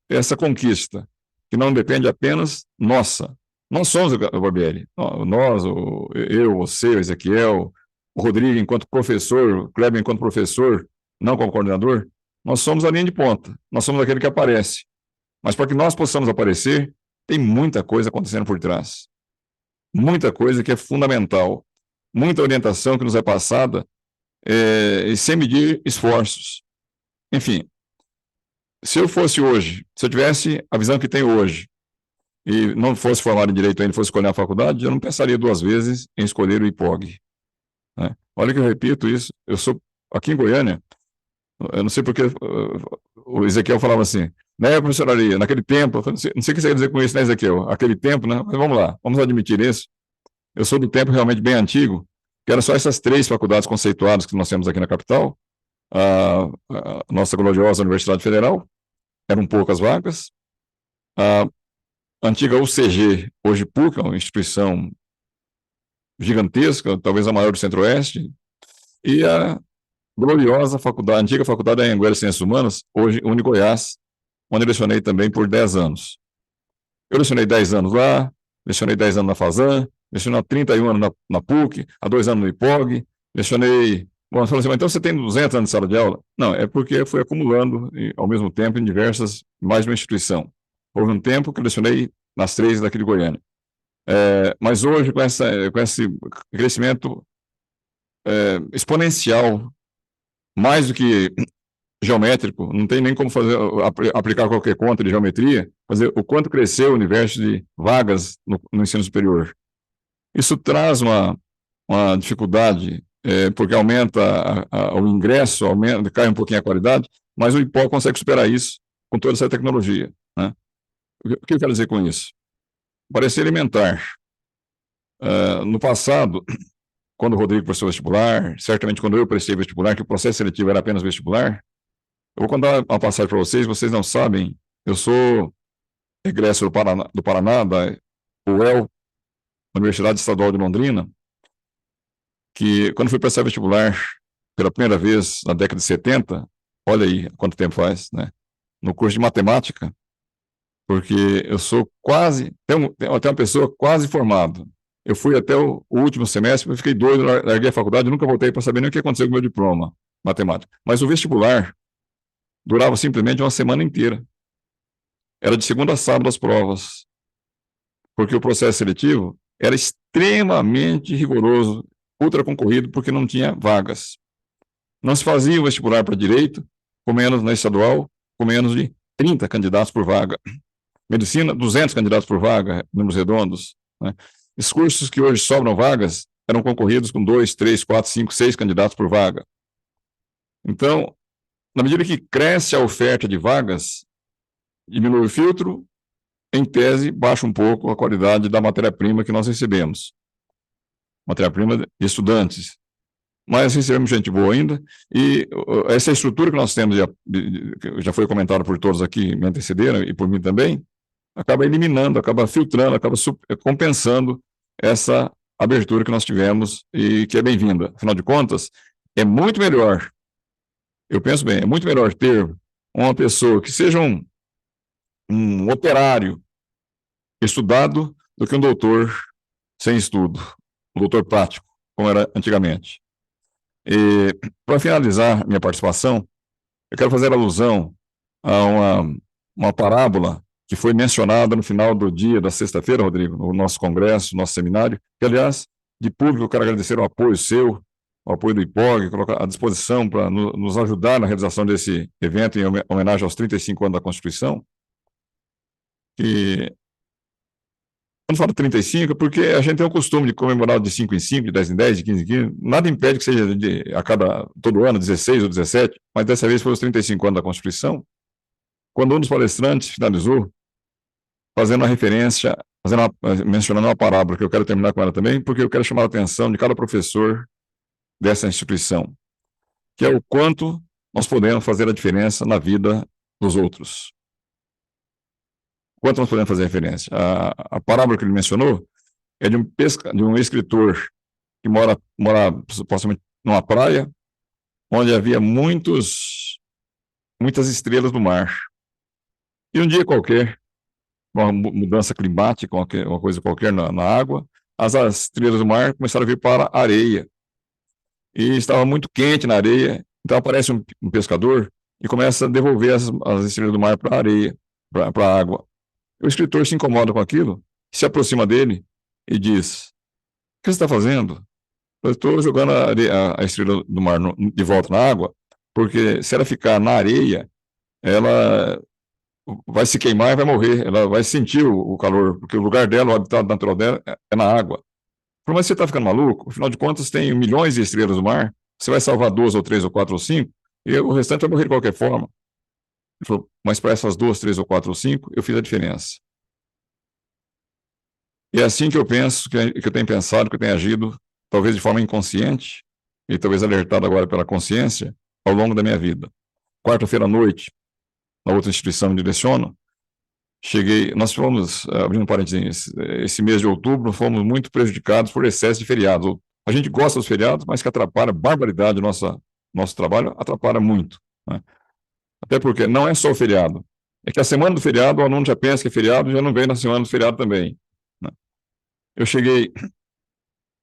Essa conquista, que não depende apenas nossa. Nós somos o Barbieri. Nós, eu, você, o Ezequiel, o Rodrigo enquanto professor, o Kleber enquanto professor, não como coordenador, nós somos a linha de ponta. Nós somos aquele que aparece. Mas para que nós possamos aparecer, tem muita coisa acontecendo por trás. Muita coisa que é fundamental. Muita orientação que nos é passada e sem medir esforços. Enfim, se eu fosse hoje, se eu tivesse a visão que tenho hoje, e não fosse formado em Direito ainda, fosse escolher a faculdade, eu não pensaria duas vezes em escolher o IPOG, né? Olha que eu repito isso, eu sou aqui em Goiânia, eu não sei porque o Ezequiel falava assim, né, professor Ari, naquele tempo, eu não sei o que você quer dizer com isso, né, Ezequiel? Aquele tempo, né? Mas vamos lá, vamos admitir isso. Eu sou do tempo realmente bem antigo, que eram só essas 3 faculdades conceituadas que nós temos aqui na capital, a nossa gloriosa Universidade Federal, eram poucas vagas, a antiga UCG, hoje PUC, é uma instituição gigantesca, talvez a maior do Centro-Oeste, e a gloriosa faculdade, antiga Faculdade da Anhanguera de Ciências Humanas, hoje Unigoiás, onde eu lecionei também por 10 anos. Eu lecionei 10 anos lá, lecionei 10 anos na FASAN, lecionei há 31 anos na PUC, há 2 anos no IPOG, lecionei... Bom, você falou assim, mas então você tem 200 anos de sala de aula? Não, é porque eu fui acumulando ao mesmo tempo em mais de uma instituição. Houve um tempo que eu lecionei nas 3 daqui de Goiânia. Mas hoje, com esse crescimento exponencial, mais do que geométrico, não tem nem como aplicar qualquer conta de geometria, fazer o quanto cresceu o universo de vagas no ensino superior. Isso traz uma dificuldade, porque aumenta o ingresso, cai um pouquinho a qualidade, mas o IPOG consegue superar isso com toda essa tecnologia, né? O que eu quero dizer com isso? Parece elementar. No passado, quando o Rodrigo prestou vestibular, certamente quando eu prestei vestibular, que o processo seletivo era apenas vestibular, eu vou contar uma passagem para vocês não sabem, eu sou egresso do Paraná, da UEL, Universidade Estadual de Londrina, que quando fui prestar vestibular pela primeira vez na década de 70, olha aí quanto tempo faz, né? No curso de matemática, porque eu sou tenho uma pessoa quase formado. Eu fui até o último semestre, eu fiquei doido, larguei a faculdade, nunca voltei para saber nem o que aconteceu com o meu diploma, matemática. Mas o vestibular durava simplesmente uma semana inteira. Era de segunda a sábado as provas, porque o processo seletivo era extremamente rigoroso, ultra concorrido, porque não tinha vagas. Não se fazia o vestibular para direito, com menos na estadual, com menos de 30 candidatos por vaga. Medicina, 200 candidatos por vaga, números redondos, né? Os cursos que hoje sobram vagas eram concorridos com 2, 3, 4, 5, 6 candidatos por vaga. Então, na medida que cresce a oferta de vagas, diminui o filtro, em tese, baixa um pouco a qualidade da matéria-prima que nós recebemos. Matéria-prima de estudantes. Mas recebemos gente boa ainda, e essa estrutura que nós temos, já foi comentado por todos aqui, me antecederam, e por mim também, acaba eliminando, acaba filtrando, acaba compensando essa abertura que nós tivemos e que é bem-vinda. Afinal de contas, é muito melhor, eu penso bem, é muito melhor ter uma pessoa que seja um operário estudado do que um doutor sem estudo, um doutor prático, como era antigamente. E, para finalizar minha participação, eu quero fazer alusão a uma parábola que foi mencionada no final do dia da sexta-feira, Rodrigo, no nosso congresso, no nosso seminário, que, aliás, de público, eu quero agradecer o apoio seu, o apoio do IPOG, colocar à disposição para nos ajudar na realização desse evento em homenagem aos 35 anos da Constituição. E quando falo 35, porque a gente tem o costume de comemorar de 5 em 5, de 10 em 10, de 15 em 15, nada impede que seja todo ano, 16 ou 17, mas dessa vez foi os 35 anos da Constituição, quando um dos palestrantes finalizou fazendo uma referência, mencionando uma parábola, que eu quero terminar com ela também, porque eu quero chamar a atenção de cada professor dessa instituição, que é o quanto nós podemos fazer a diferença na vida dos outros. Quanto nós podemos fazer a diferença? A parábola que ele mencionou é de um escritor que mora supostamente numa praia, onde havia muitas estrelas no mar. E um dia qualquer, uma mudança climática, uma coisa qualquer na água, as estrelas do mar começaram a vir para a areia. E estava muito quente na areia, então aparece um pescador e começa a devolver as estrelas do mar para a areia, para a água. O escritor se incomoda com aquilo, se aproxima dele e diz: "O que você está fazendo? Eu estou jogando a estrela do mar de volta na água, porque se ela ficar na areia, ela vai se queimar e vai morrer, ela vai sentir o calor, porque o lugar dela, o habitat natural dela é na água." Mas você está ficando maluco? Afinal de contas, tem milhões de estrelas no mar, você vai salvar 2 ou 3 ou 4 ou 5, e o restante vai morrer de qualquer forma. Ele falou: "Mas para essas 2, 3 ou 4 ou 5, eu fiz a diferença." E é assim que eu penso, que eu tenho pensado, que eu tenho agido talvez de forma inconsciente, e talvez alertado agora pela consciência, ao longo da minha vida. Quarta-feira à noite, na outra instituição onde direciono, nós fomos, abrindo parênteses, esse mês de outubro, fomos muito prejudicados por excesso de feriados. A gente gosta dos feriados, mas que atrapalha barbaridade o nosso trabalho, atrapalha muito, né? Até porque não é só o feriado. É que a semana do feriado, o aluno já pensa que é feriado e já não vem na semana do feriado também, né? Eu cheguei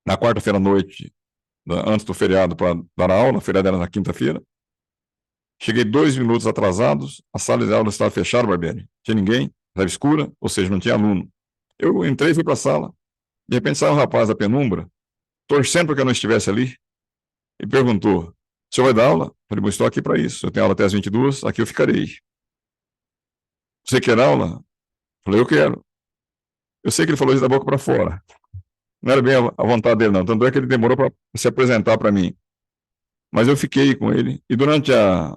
na quarta-feira à noite, antes do feriado, para dar aula, o feriado era na quinta-feira. Cheguei 2 minutos atrasados, a sala de aula estava fechada, Barbieri. Não tinha ninguém, estava escura, ou seja, não tinha aluno. Eu entrei e fui para a sala. De repente saiu um rapaz da penumbra, torcendo para que eu não estivesse ali, e perguntou: o senhor vai dar aula? Eu falei: bom, estou aqui para isso. Eu tenho aula até às 22, aqui eu ficarei. Você quer aula? Eu falei: eu quero. Eu sei que ele falou isso da boca para fora. Não era bem a vontade dele, não. Tanto é que ele demorou para se apresentar para mim. Mas eu fiquei com ele, e durante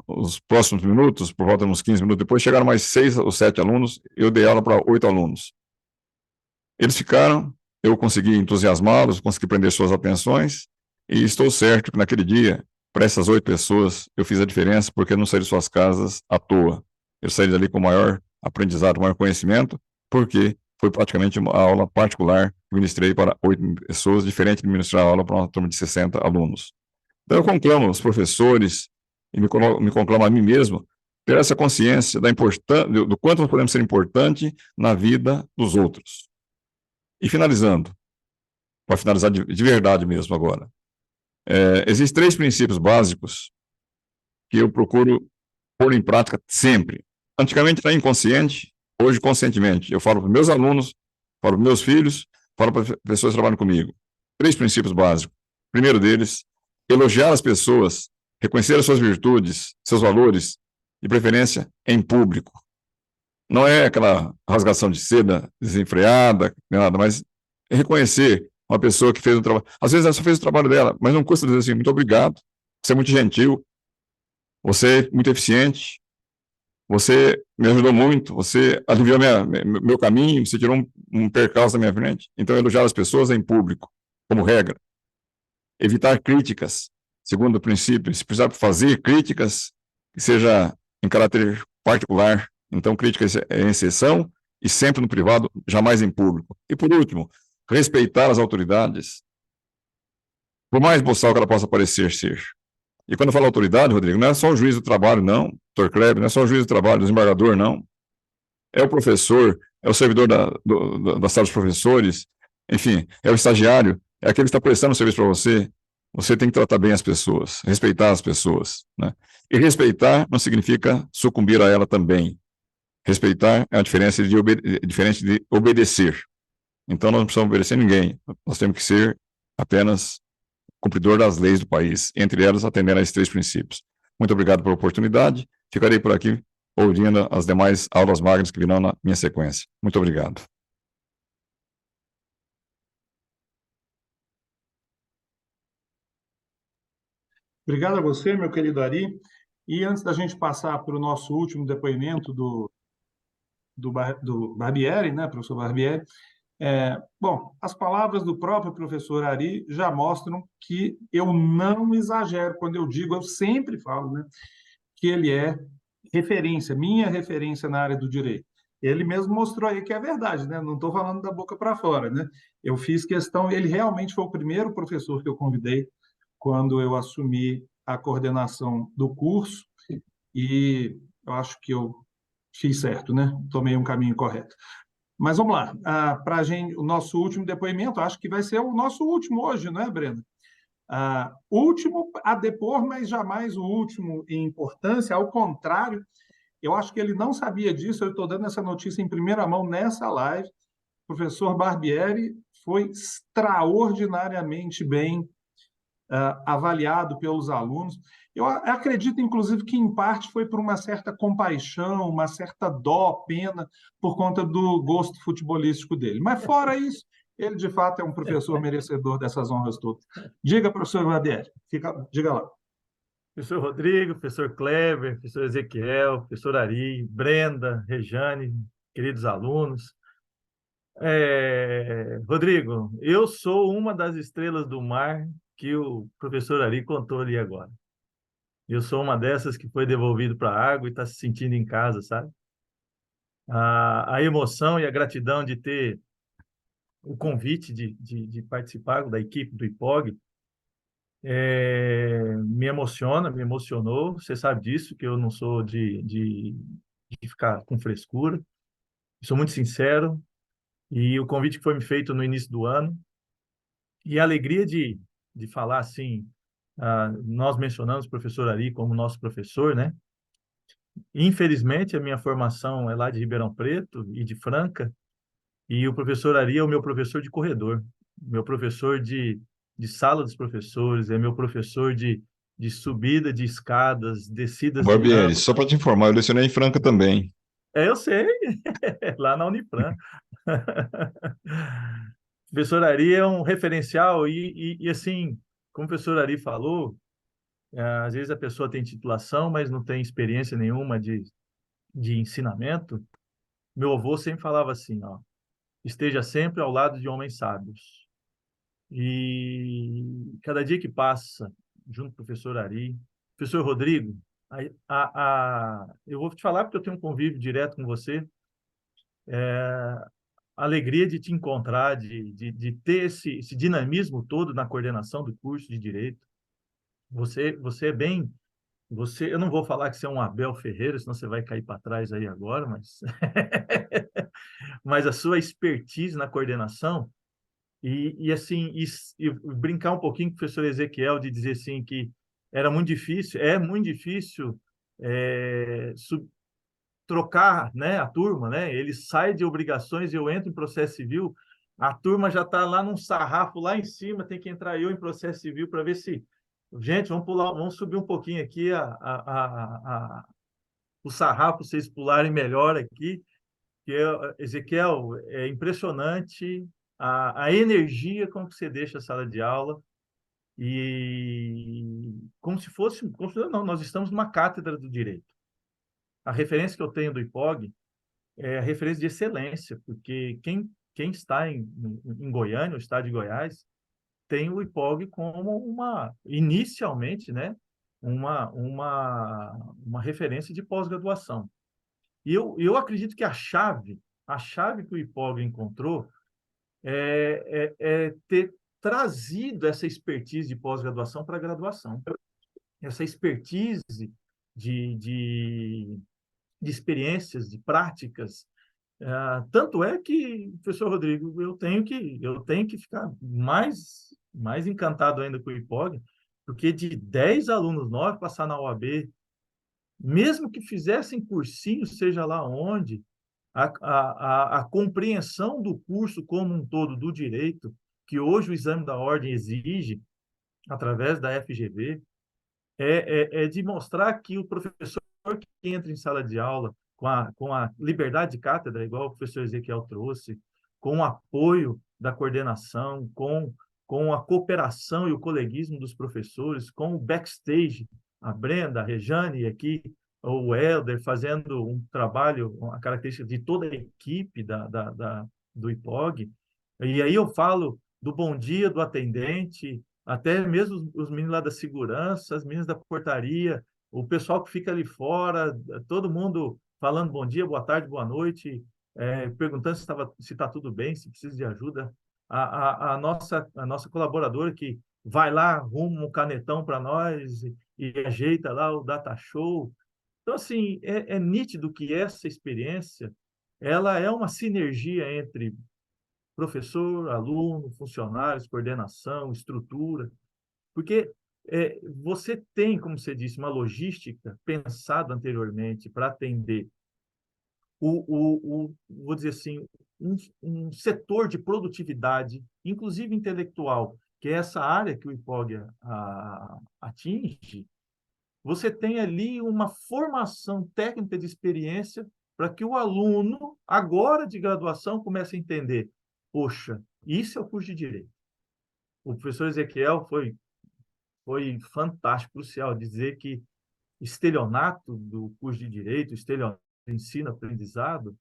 os próximos minutos, por volta de uns 15 minutos depois, chegaram mais 6 ou 7 alunos, eu dei aula para 8 alunos. Eles ficaram, eu consegui entusiasmá-los, consegui prender suas atenções, e estou certo que naquele dia, para essas 8 pessoas, eu fiz a diferença, porque eu não saí de suas casas à toa. Eu saí dali com maior aprendizado, maior conhecimento, porque foi praticamente uma aula particular que ministrei para 8 pessoas, diferente de ministrar a aula para uma turma de 60 alunos. Então, eu conclamo os professores e me conclamo a mim mesmo ter essa consciência do quanto nós podemos ser importante na vida dos outros. E finalizando, para finalizar de verdade mesmo agora, existem 3 princípios básicos que eu procuro pôr em prática sempre. Antigamente era inconsciente, hoje conscientemente. Eu falo para meus alunos, falo para meus filhos, falo para pessoas que trabalham comigo. 3 princípios básicos. O primeiro deles: elogiar as pessoas, reconhecer as suas virtudes, seus valores, de preferência em público. Não é aquela rasgação de seda desenfreada, nem nada, mas reconhecer uma pessoa que fez um trabalho. Às vezes ela só fez o trabalho dela, mas não custa dizer assim: muito obrigado, você é muito gentil, você é muito eficiente, você me ajudou muito, você aliviou meu caminho, você tirou um percalço da minha frente. Então, elogiar as pessoas em público, como regra. Evitar críticas, segundo o princípio, se precisar fazer críticas, que seja em caráter particular. Então, críticas em exceção e sempre no privado, jamais em público. E, por último, respeitar as autoridades, por mais boçal que ela possa parecer ser. E quando eu falo autoridade, Rodrigo, não é só o juiz do trabalho, não, doutor Kleber, não é só o juiz do trabalho, o desembargador, não. É o professor, é o servidor da sala dos professores, enfim, é o estagiário, é aquele que está prestando serviço para você. Você tem que tratar bem as pessoas, respeitar as pessoas, né? E respeitar não significa sucumbir a ela também. Respeitar é a diferença diferente de obedecer. Então, nós não precisamos obedecer a ninguém. Nós temos que ser apenas cumpridor das leis do país, entre elas atendendo a esses 3 princípios. Muito obrigado pela oportunidade. Ficarei por aqui ouvindo as demais aulas magnas que virão na minha sequência. Muito obrigado. Obrigado a você, meu querido Ari. E antes da gente passar para o nosso último depoimento do Barbieri, né, professor Barbieri, bom, as palavras do próprio professor Ari já mostram que eu não exagero quando eu digo, eu sempre falo, né, que ele é referência, minha referência na área do direito. Ele mesmo mostrou aí que é verdade, né? Não estou falando da boca para fora, né? Eu fiz questão, ele realmente foi o primeiro professor que eu convidei quando eu assumi a coordenação do curso, e eu acho que eu fiz certo, né? Tomei um caminho correto. Mas vamos lá, para a gente, o nosso último depoimento, acho que vai ser o nosso último hoje, não é, Breno? Último a depor, mas jamais o último em importância, ao contrário, eu acho que ele não sabia disso, eu estou dando essa notícia em primeira mão nessa live. O professor Barbieri foi extraordinariamente bem avaliado pelos alunos. Eu acredito, inclusive, que em parte foi por uma certa compaixão, uma certa dó, pena, por conta do gosto futebolístico dele. Mas, fora isso, ele, de fato, é um professor merecedor dessas honras todas. Diga, professor Barbieri, diga lá. Professor Rodrigo, professor Kleber, professor Ezequiel, professor Ari, Brenda, Rejane, queridos alunos. Rodrigo, eu sou uma das estrelas do mar que o professor Ari contou ali agora. Eu sou uma dessas que foi devolvido para a água e está se sentindo em casa, sabe? A emoção e a gratidão de ter o convite de participar da equipe do IPOG me emociona, me emocionou. Você sabe disso, que eu não sou de ficar com frescura. Sou muito sincero. E o convite que foi me feito no início do ano. E a alegria de falar assim, nós mencionamos o professor Ari como nosso professor, né? Infelizmente, a minha formação é lá de Ribeirão Preto e de Franca, e o professor Ari é o meu professor de corredor, meu professor de sala dos professores, é meu professor de subida de escadas, descidas de Barbieri, rampa. só para te informar, eu lecionei em Franca também. Eu sei, lá na Unifran. O professor Ari é um referencial e assim, como o professor Ari falou, às vezes a pessoa tem titulação, mas não tem experiência nenhuma de ensinamento. Meu avô sempre falava assim, ó, esteja sempre ao lado de homens sábios. E cada dia que passa, junto com o professor Ari, professor Rodrigo, eu vou te falar porque eu tenho um convívio direto com você, a alegria de te encontrar, de ter esse dinamismo todo na coordenação do curso de Direito. Você é bem... eu não vou falar que você é um Abel Ferreira, senão você vai cair para trás aí agora, mas, mas a sua expertise na coordenação e assim, e brincar um pouquinho com o professor Ezequiel de dizer assim que era muito difícil, é muito difícil é, trocar, né, a turma, né? Ele sai de obrigações e eu entro em processo civil, a turma já está lá num sarrafo lá em cima, tem que entrar eu em processo civil para ver se, gente, vamos pular, vamos subir um pouquinho aqui o sarrafo, vocês pularem melhor aqui, que Ezequiel, é impressionante a energia com que você deixa a sala de aula e não, nós estamos numa cátedra do direito. A referência que eu tenho do IPOG é a referência de excelência, porque quem está em Goiânia, o estado de Goiás, tem o IPOG como inicialmente, né, uma referência de pós-graduação. E eu acredito que a chave que o IPOG encontrou é ter trazido essa expertise de pós-graduação para a graduação. Essa expertise de experiências, de práticas. Tanto é que, professor Rodrigo, eu tenho que ficar mais encantado ainda com o IPOG, porque de 10 alunos 9 passar na OAB, mesmo que fizessem cursinho, seja lá onde, a compreensão do curso como um todo do direito, que hoje o exame da ordem exige, através da FGV, é de mostrar que o professor que entra em sala de aula com a liberdade de cátedra, igual o professor Ezequiel trouxe, com o apoio da coordenação, com a cooperação e o coleguismo dos professores, com o backstage, a Brenda, a Rejane aqui, o Helder fazendo um trabalho, a característica de toda a equipe do IPOG. E aí eu falo do bom dia do atendente, até mesmo os meninos lá da segurança, as meninas da portaria, o pessoal que fica ali fora, todo mundo falando bom dia, boa tarde, boa noite, perguntando se está tudo bem, se precisa de ajuda. A nossa colaboradora que vai lá, arruma um canetão para nós e ajeita lá o data show. Então, assim, é nítido que essa experiência ela é uma sinergia entre professor, aluno, funcionários, coordenação, estrutura, porque você tem, como você disse, uma logística pensada anteriormente para atender vou dizer assim, um setor de produtividade, inclusive intelectual, que é essa área que o IPOG atinge. Você tem ali uma formação técnica de experiência para que o aluno, agora de graduação, comece a entender, poxa, isso é o curso de Direito. O professor Ezequiel foi fantástico, crucial, dizer que estelionato do curso de Direito, estelionato do ensino-aprendizado,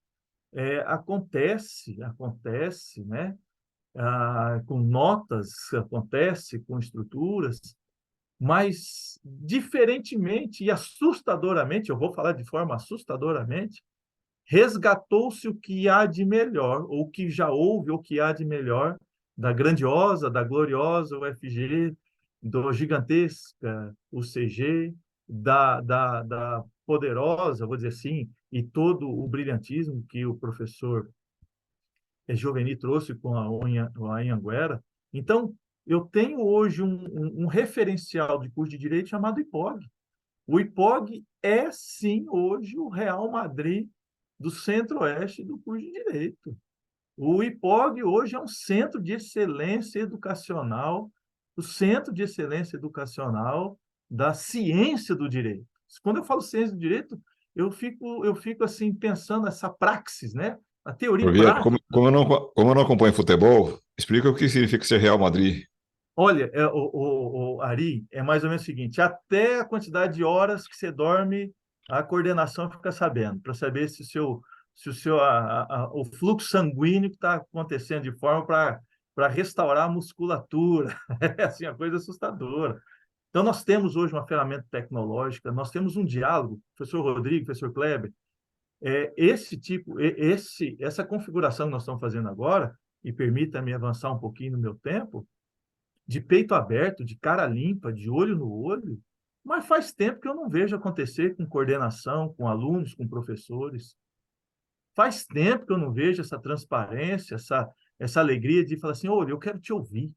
acontece, né? Com notas, acontece com estruturas, mas diferentemente e assustadoramente, eu vou falar de forma assustadoramente, resgatou-se o que há de melhor, ou o que já houve, ou o que há de melhor da grandiosa, da gloriosa UFG, do gigantesca UCG, da poderosa, vou dizer assim, e todo o brilhantismo que o professor Gioveni trouxe com a Anhanguera. Então, eu tenho hoje um referencial de curso de Direito chamado IPOG. O IPOG é, sim, hoje o Real Madrid do Centro-Oeste do curso de Direito. O IPOG hoje é um centro de excelência educacional, o centro de excelência educacional da ciência do direito. Quando eu falo ciência do direito, eu fico assim pensando nessa praxis, né? A teoria e Vieira, prática. como eu não acompanho futebol, explica o que significa ser Real Madrid. Olha, o Ari, é mais ou menos o seguinte: até a quantidade de horas que você dorme, a coordenação fica sabendo, para saber se o fluxo sanguíneo está acontecendo de forma para restaurar a musculatura. É assim, a coisa assustadora. Então, nós temos hoje uma ferramenta tecnológica, nós temos um diálogo, professor Rodrigo, professor Kleber, essa configuração que nós estamos fazendo agora, e permita-me avançar um pouquinho no meu tempo, de peito aberto, de cara limpa, de olho no olho, mas faz tempo que eu não vejo acontecer com coordenação, com alunos, com professores. Faz tempo que eu não vejo essa transparência, essa alegria de falar assim, olha, eu quero te ouvir.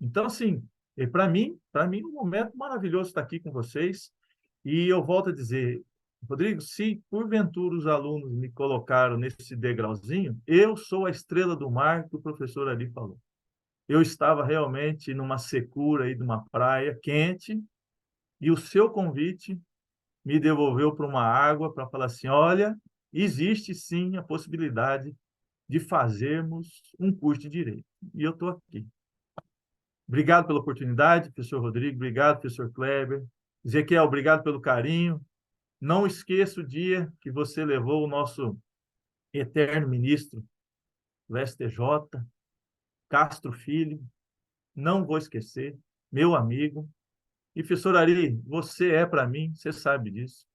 Então, assim, para mim, um momento maravilhoso estar aqui com vocês. E eu volto a dizer, Rodrigo, se porventura os alunos me colocaram nesse degrauzinho, eu sou a estrela do mar que o professor ali falou. Eu estava realmente numa secura aí de uma praia quente e o seu convite me devolveu para uma água para falar assim, olha, existe sim a possibilidade de fazermos um curso de Direito. E eu estou aqui. Obrigado pela oportunidade, professor Rodrigo, obrigado, professor Kleber. Ezequiel, obrigado pelo carinho. Não esqueça o dia que você levou o nosso eterno ministro do STJ, Castro Filho. Não vou esquecer, meu amigo. E, professor Ari, você é, para mim, você sabe disso,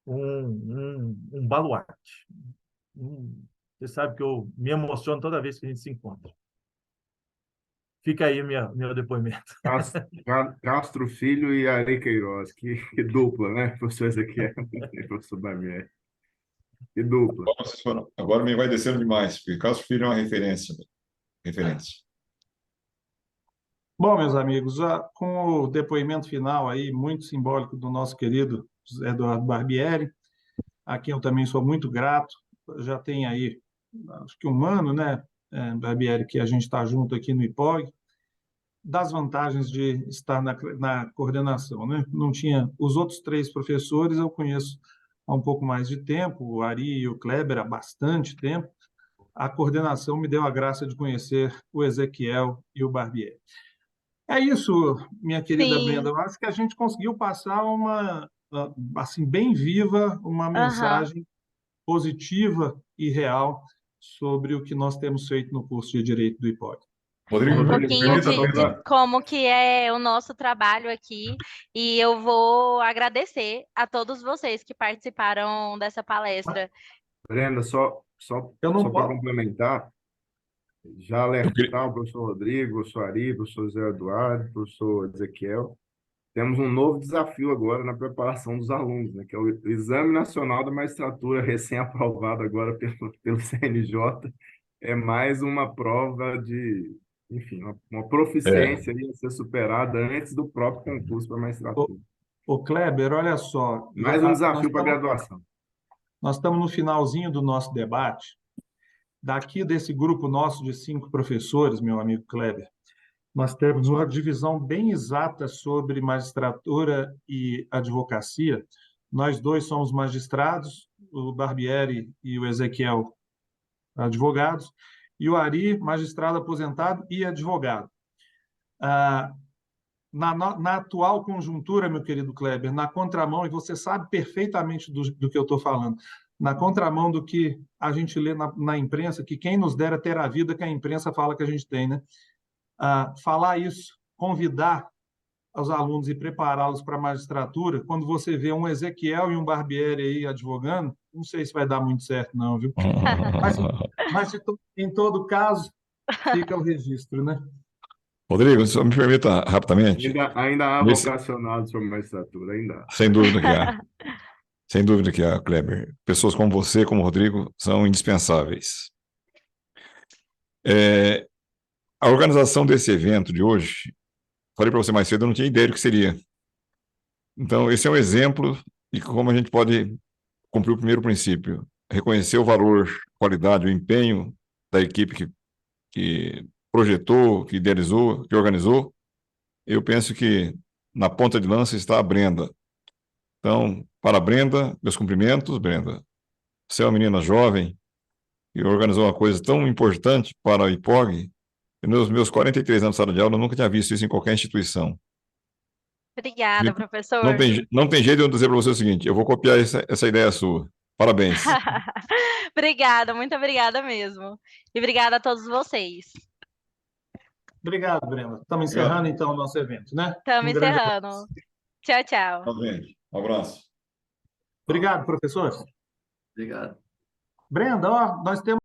um baluarte. Você sabe que eu me emociono toda vez que a gente se encontra. Fica aí meu depoimento. Castro Filho e Ari Queiroz, que dupla, né? Professor Ezequiel e professor Barbieri. Que dupla. Agora me vai descendo demais, porque Castro Filho é uma referência. Referência. Bom, meus amigos, com o depoimento final aí, muito simbólico do nosso querido José Eduardo Barbieri, a quem eu também sou muito grato, já tem aí, acho que um ano, né, Barbieri, que a gente está junto aqui no IPOG, das vantagens de estar na coordenação, né? Não tinha os outros três professores, eu conheço há um pouco mais de tempo, o Ari e o Kleber há bastante tempo. A coordenação me deu a graça de conhecer o Ezequiel e o Barbieri. É isso, minha querida Brenda. Sim. Eu acho que a gente conseguiu passar assim, bem viva, uma Aham. mensagem positiva e real sobre o que nós temos feito no curso de Direito do IPOG. Rodrigo, Um Rodrigo, pouquinho permita de apenas. como que é o nosso trabalho aqui. E eu vou agradecer a todos vocês que participaram dessa palestra. Brenda, Eu não para posso. complementar, já Eu queria- alertar o professor Rodrigo, o professor Ari, o professor Zé Eduardo, o professor Ezequiel. Temos um novo desafio agora na preparação dos alunos, né, que é o Exame Nacional da Magistratura, recém-aprovado agora pelo CNJ. É mais uma prova de, enfim, uma É, proficiência aí a ser superada antes do próprio concurso para magistratura. Ô, Kleber, olha só, Mais um nós desafio para a estamos, graduação. nós estamos no finalzinho do nosso debate. Daqui desse grupo nosso de 5 professores, meu amigo Kleber, nós temos uma divisão bem exata sobre magistratura e advocacia. Nós dois somos magistrados, o Barbieri e o Ezequiel, advogados, e o Ari, magistrado aposentado e advogado. Ah, na atual conjuntura, meu querido Kleber, na contramão, e você sabe perfeitamente do que eu estou falando, na contramão do que a gente lê na imprensa, que quem nos dera ter a vida que a imprensa fala que a gente tem, né? Falar isso, convidar os alunos e prepará-los para a magistratura, quando você vê um Ezequiel e um Barbieri aí advogando, não sei se vai dar muito certo, não, viu? Mas em todo caso, fica o registro, né? Rodrigo, só me permita rapidamente, Ainda há nesse- vocacionados para a magistratura, ainda há. sem dúvida que há, sem dúvida que há, Kleber. Pessoas como você, como o Rodrigo, são indispensáveis. A organização desse evento de hoje, falei para você mais cedo, eu não tinha ideia do que seria. Então, esse é um exemplo de como a gente pode cumprir o primeiro princípio, reconhecer o valor, qualidade, o empenho da equipe que projetou, que idealizou, que organizou. Eu penso que na ponta de lança está a Brenda. Então, para a Brenda, meus cumprimentos, Brenda. Você é uma menina jovem e organizou uma coisa tão importante para a IPOG. E nos meus 43 anos de sala de aula, eu nunca tinha visto isso em qualquer instituição. Obrigada, Não professor. não tem jeito de eu dizer para você o seguinte: eu vou copiar essa ideia sua. Parabéns. Obrigada, muito obrigada mesmo. E obrigada a todos vocês. Obrigado, Brenda. Estamos encerrando, então, o nosso evento, né? Estamos Um grande encerrando. abraço. Tchau, tchau. Um abraço. Obrigado, professor. Obrigado. Brenda, ó, nós temos